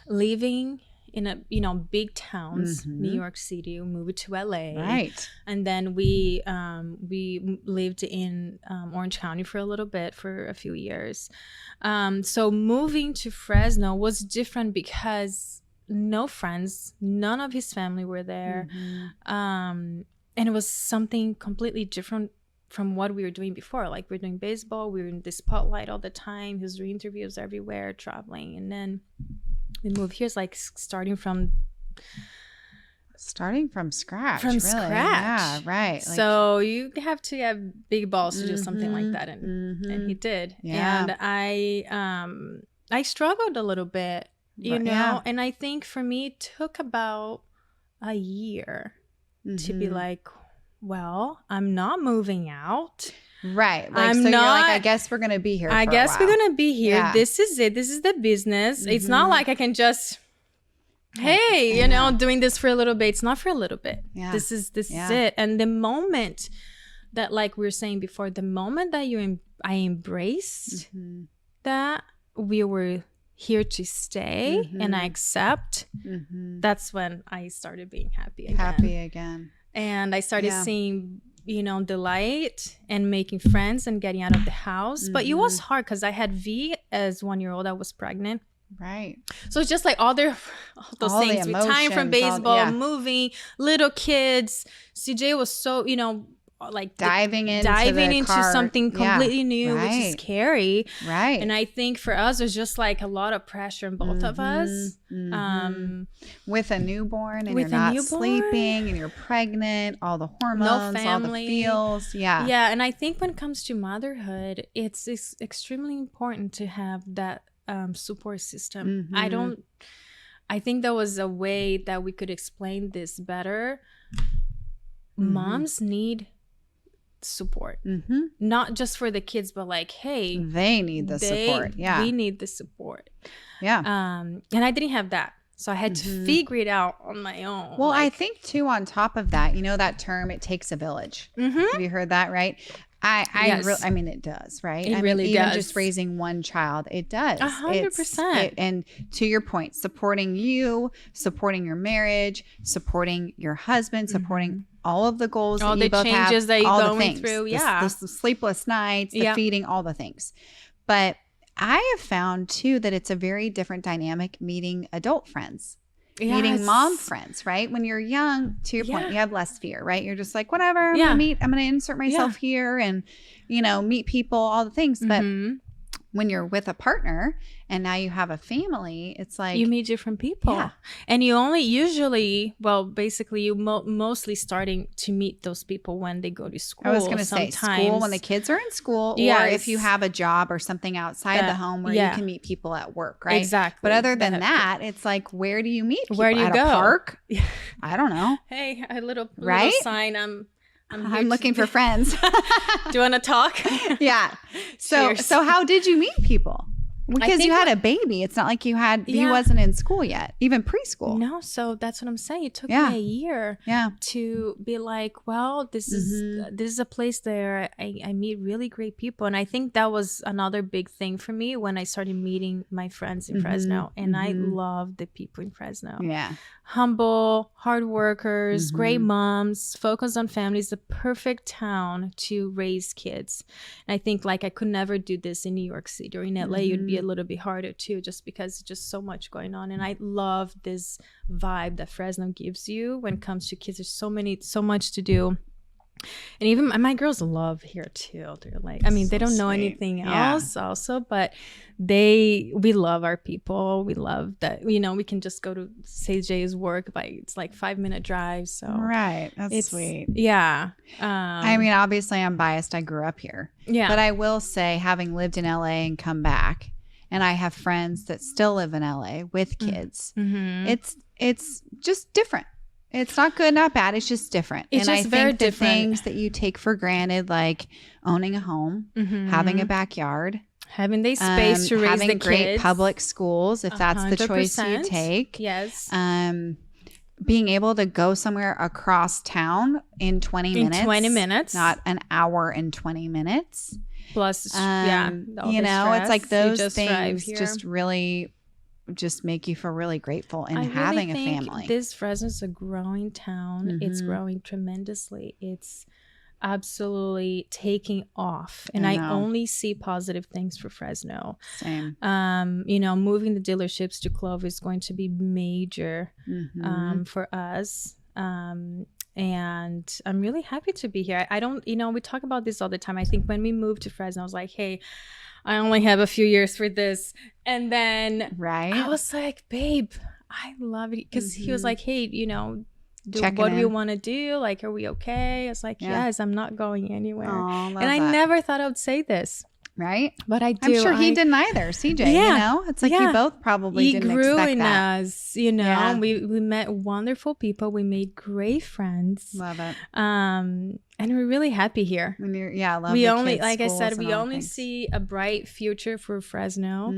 Living in a big towns, New York City, we moved to LA, right? And then we lived in Orange County for a little bit, for a few years. So moving to Fresno was different because no friends, none of his family were there, and it was something completely different from what we were doing before. Like we're doing baseball, we were in the spotlight all the time. He was doing interviews everywhere, traveling, and then we moved here. It's like starting from scratch. From scratch. Yeah, right. Like, so you have to have big balls to do something like that, and he did. Yeah. And I struggled a little bit, you know. And I think for me it took about a year to be like, well, I'm not moving out. Right. Like, so you're like, I guess we're going to be here for a while. we're going to be here. Yeah. This is it. This is the business. It's not like I can just, hey, you know, doing this for a little bit. It's not for a little bit. Yeah. This is it. And the moment that, like we were saying before, the moment that I embraced that we were here to stay and I accept, that's when I started being happy again. And I started seeing, you know, the light and making friends and getting out of the house. But it was hard because I had V as 1-year-old. I was pregnant. Right. So it's just like all those things. Retiring from baseball, moving, little kids. CJ was so, you know, like diving into something completely new, which is scary. Right. And I think for us, there's just like a lot of pressure on both of us. With a newborn and you're not sleeping and you're pregnant, all the hormones, all the feels. Yeah. Yeah. And I think when it comes to motherhood, it's extremely important to have that support system. I think there was a way that we could explain this better. Moms need support, not just for the kids, but like, hey, they need the support. Yeah, we need the support. Yeah. And I didn't have that, so I had to figure it out on my own. Well, I think too, on top of that, you know that term, it takes a village. Have you heard that? Right. I mean, it does, right? It really even does. Just raising one child, it does. 100%. And to your point, supporting you, supporting your marriage, supporting your husband, supporting all of the goals all that you both have, all the changes that you're going going through, the sleepless nights, the feeding, all the things. But I have found too that it's a very different dynamic meeting adult friends. Meeting mom friends, right? When you're young, to your point, you have less fear, right? You're just like, whatever, I'm going to insert myself here and, you know, meet people, all the things. But when you're with a partner and now you have a family, it's like you meet different people, and you only usually, basically you mostly starting to meet those people when they go to school. I was going to say school, when the kids are in school, or if you have a job or something outside the home where you can meet people at work, right? Exactly. But other than that, it's like, where do you meet people? Where do you at go? A park? I don't know. Hey, a little sign. I'm looking for friends. Do you want to talk? Yeah. So how did you meet people? Because you had a baby. It's not like he wasn't in school yet, even preschool. No, so that's what I'm saying. It took me a year to be like, well, this is a place there I meet really great people. And I think that was another big thing for me when I started meeting my friends in Fresno. And I love the people in Fresno. Yeah. Humble, hard workers, great moms, focus on families, the perfect town to raise kids. And I think like I could never do this in New York City or in LA. It'd be a little bit harder too, just because it's just so much going on. And I love this vibe that Fresno gives you when it comes to kids. There's so much to do. And even my girls love here too. They're like, I mean, they don't know anything else also, but we love our people. We love that, we can just go to CJ's work it's like 5-minute drive. So that's sweet. Yeah. I mean, obviously I'm biased. I grew up here. Yeah. But I will say, having lived in LA and come back, and I have friends that still live in LA with kids, it's just different. It's not good, not bad. It's just different. It's just very different. The things that you take for granted, like owning a home, having a backyard, having the space to raise the kids, having great public schools, if that's the choice you take. Yes. Being able to go somewhere across town in 20 minutes. In 20 minutes. Not an hour and 20 minutes. Plus, it's like those things just really just make you feel really grateful in having a family. This Fresno is a growing town. It's growing tremendously. It's absolutely taking off, and I only see positive things for Fresno. Same. Moving the dealerships to Clover is going to be major for us. And I'm really happy to be here. I don't, we talk about this all the time. I think when we moved to Fresno, I was like, hey, I only have a few years for this. And then I was like, babe, I love it. Because he was like, hey, what do we want to do? Like, are we okay? I was like, yes, I'm not going anywhere. And I never thought I would say this. Right? But I do. I'm sure he didn't either, CJ, It's like you both probably didn't expect that. He grew in us, We met wonderful people. We made great friends. Love it. And we're really happy here. I love we the only, kids' like I said, we only things. see a bright future for Fresno.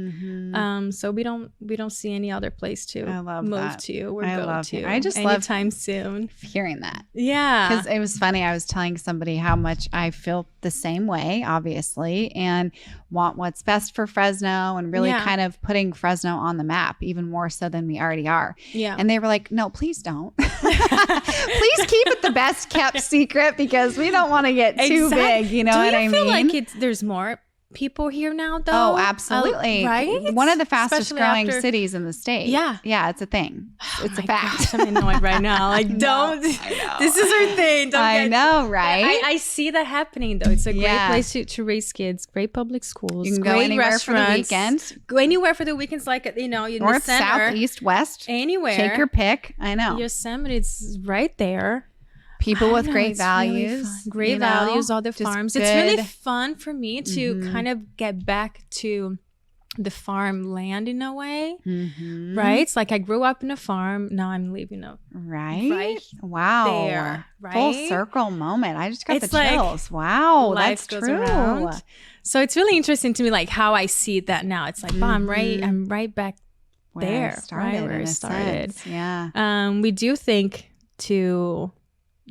So we don't see any other place to move to or go to. I just anytime soon. Hearing that. Yeah. Because it was funny. I was telling somebody how much I feel the same way, obviously, and want what's best for Fresno, and really kind of putting Fresno on the map even more so than we already are. Yeah. And they were like, no, please don't. Please keep it the best kept secret, because we don't want to get too big. You know what I mean? Do you feel like there's more people here now, though? Oh, absolutely. Right? One of the fastest growing cities in the state. Yeah. Yeah, it's a thing. It's a fact. Gosh, I'm annoyed right now. Like, don't. This is our thing. I know, right? I see that happening, though. It's a great place to raise kids. Great public schools. You can go anywhere for the weekend. Go anywhere for the weekends, like, in North, the center. South, East, West. Anywhere. Take your pick. I know. Yosemite's right there. People with great values. Really great values, all the farms. It's really fun for me to kind of get back to the farmland in a way. Right? It's like I grew up in a farm. Now I'm living right wow. there. Right? Full circle moment. I just got the chills. Wow. That's true. Around. So it's really interesting to me, like how I see that now. It's like, wow, I'm right back there. Where I started. Yeah. We do think to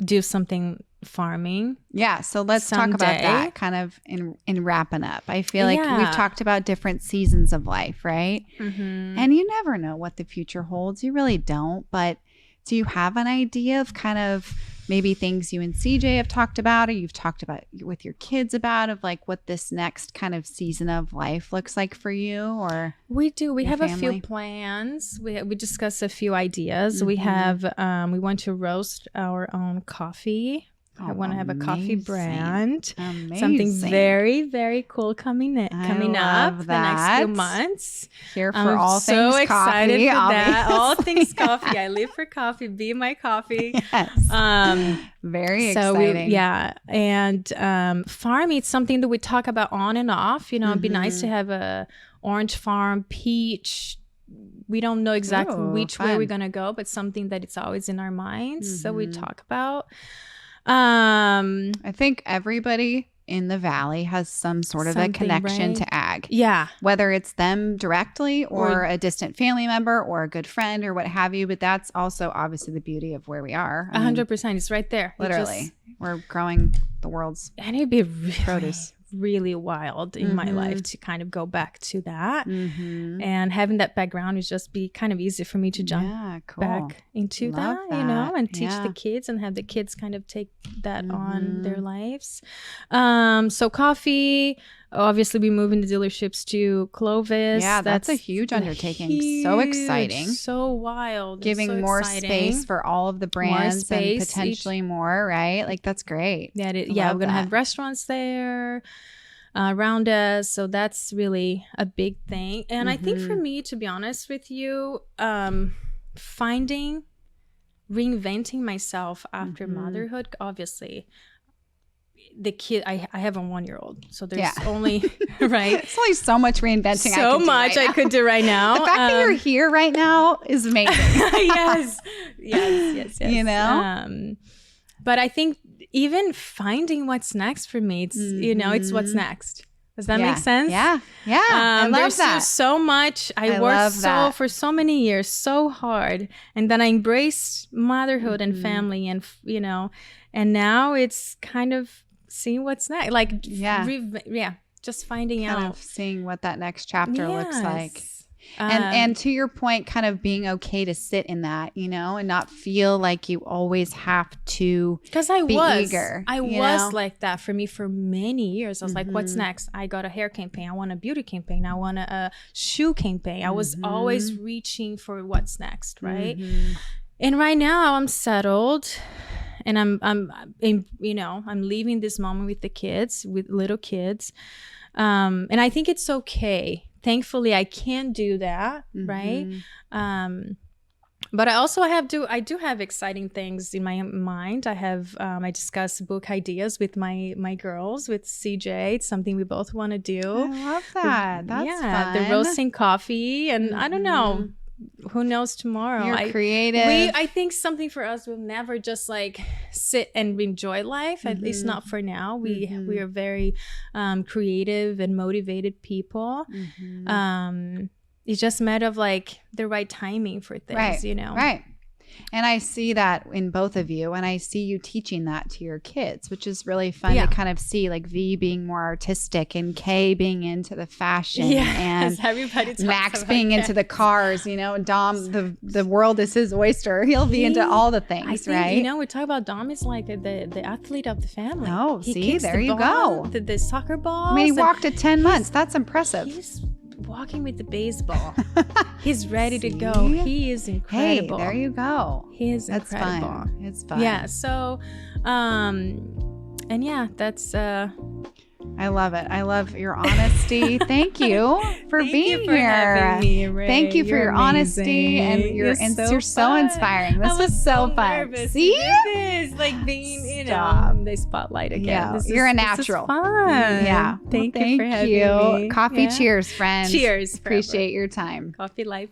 do something farming. Yeah. So let's talk about that kind of in wrapping up. I feel like we've talked about different seasons of life, right? And you never know what the future holds. You really don't. But do you have an idea of kind of maybe things you and CJ have talked about, or you've talked about with your kids about, of like what this next kind of season of life looks like for you? Or we do. We have a few plans. We discuss a few ideas. We have we want to roast our own coffee. I want to have a coffee brand. Something very, very cool coming up the next few months. Here for all things coffee. So excited for that. All things coffee. I live for coffee. Be my coffee. Yes. Very exciting. And farming, it's something that we talk about on and off. It'd be nice to have a orange farm, peach. We don't know exactly which way we're going to go, but something that it's always in our minds. So we talk about. I think everybody in the Valley has some sort of a Something, connection right? to ag. Yeah. Whether it's them directly or a distant family member or a good friend or what have you. But that's also obviously the beauty of where we are. 100%. It's right there. Literally. We're growing the world's and it'd be really, produce. Really wild in my life to kind of go back to that. And having that background would just be kind of easy for me to jump back into that, you know, and teach the kids and have the kids kind of take that on their lives. So coffee, obviously we move into dealerships to Clovis. Yeah, that's a huge undertaking. So exciting. So wild. Giving so more exciting. Space for all of the brands and potentially more, right? Like that's great. Yeah, we're going to have restaurants there around us. So that's really a big thing. And I think for me, to be honest with you, reinventing myself after motherhood, obviously. The kid, I have a 1-year-old, so there's only right. It's only so much reinventing. I could do right now. The fact that you're here right now is amazing. yes. You know, but I think even finding what's next for me, it's it's what's next. Does that make sense? Yeah. I love that. There's so much. I worked for so many years, so hard, and then I embraced motherhood and family, and and now it's kind of seeing what's next, like just finding kind out, of seeing what that next chapter looks like, and to your point, kind of being okay to sit in that, and not feel like you always have to. Because I was like that for me for many years. I was like, what's next? I got a hair campaign. I want a beauty campaign. I want a shoe campaign. I was always reaching for what's next, right? And right now I'm settled. And I'm leaving this moment with the kids, with little kids. And I think it's okay. Thankfully, I can do that, right? But I do have exciting things in my mind. I discuss book ideas with my girls, with CJ. It's something we both want to do. I love that. That's fun. The roasting coffee. And I don't know. Who knows tomorrow? You're creative. I think something for us will never just like sit and enjoy life. At least not for now. We are very creative and motivated people. It's just a matter of like the right timing for things, Right. And I see that in both of you, and I see you teaching that to your kids, which is really fun to kind of see, like V being more artistic and Kay being into the fashion and Max being into the cars, Dom, the world is his oyster. He'll be into all the things, I think, right? We talk about Dom is like the athlete of the family. Oh, he there you go. The soccer ball. I mean, he walked at 10 months. That's impressive. He's walking with the baseball. He's ready to go. He is incredible. Hey, there you go. He is incredible. Fun. It's fun. Yeah. So, that's. I love it. I love your honesty. Thank you for being here. Having me, Ray. Thank you for your honesty, and you're so inspiring. This was so fun. Nervous. See, it's like being in the spotlight again. Yeah, you're a natural. This is fun. Yeah. Thank you for having me. Coffee. Cheers, friends. Cheers. Appreciate your time. Coffee life.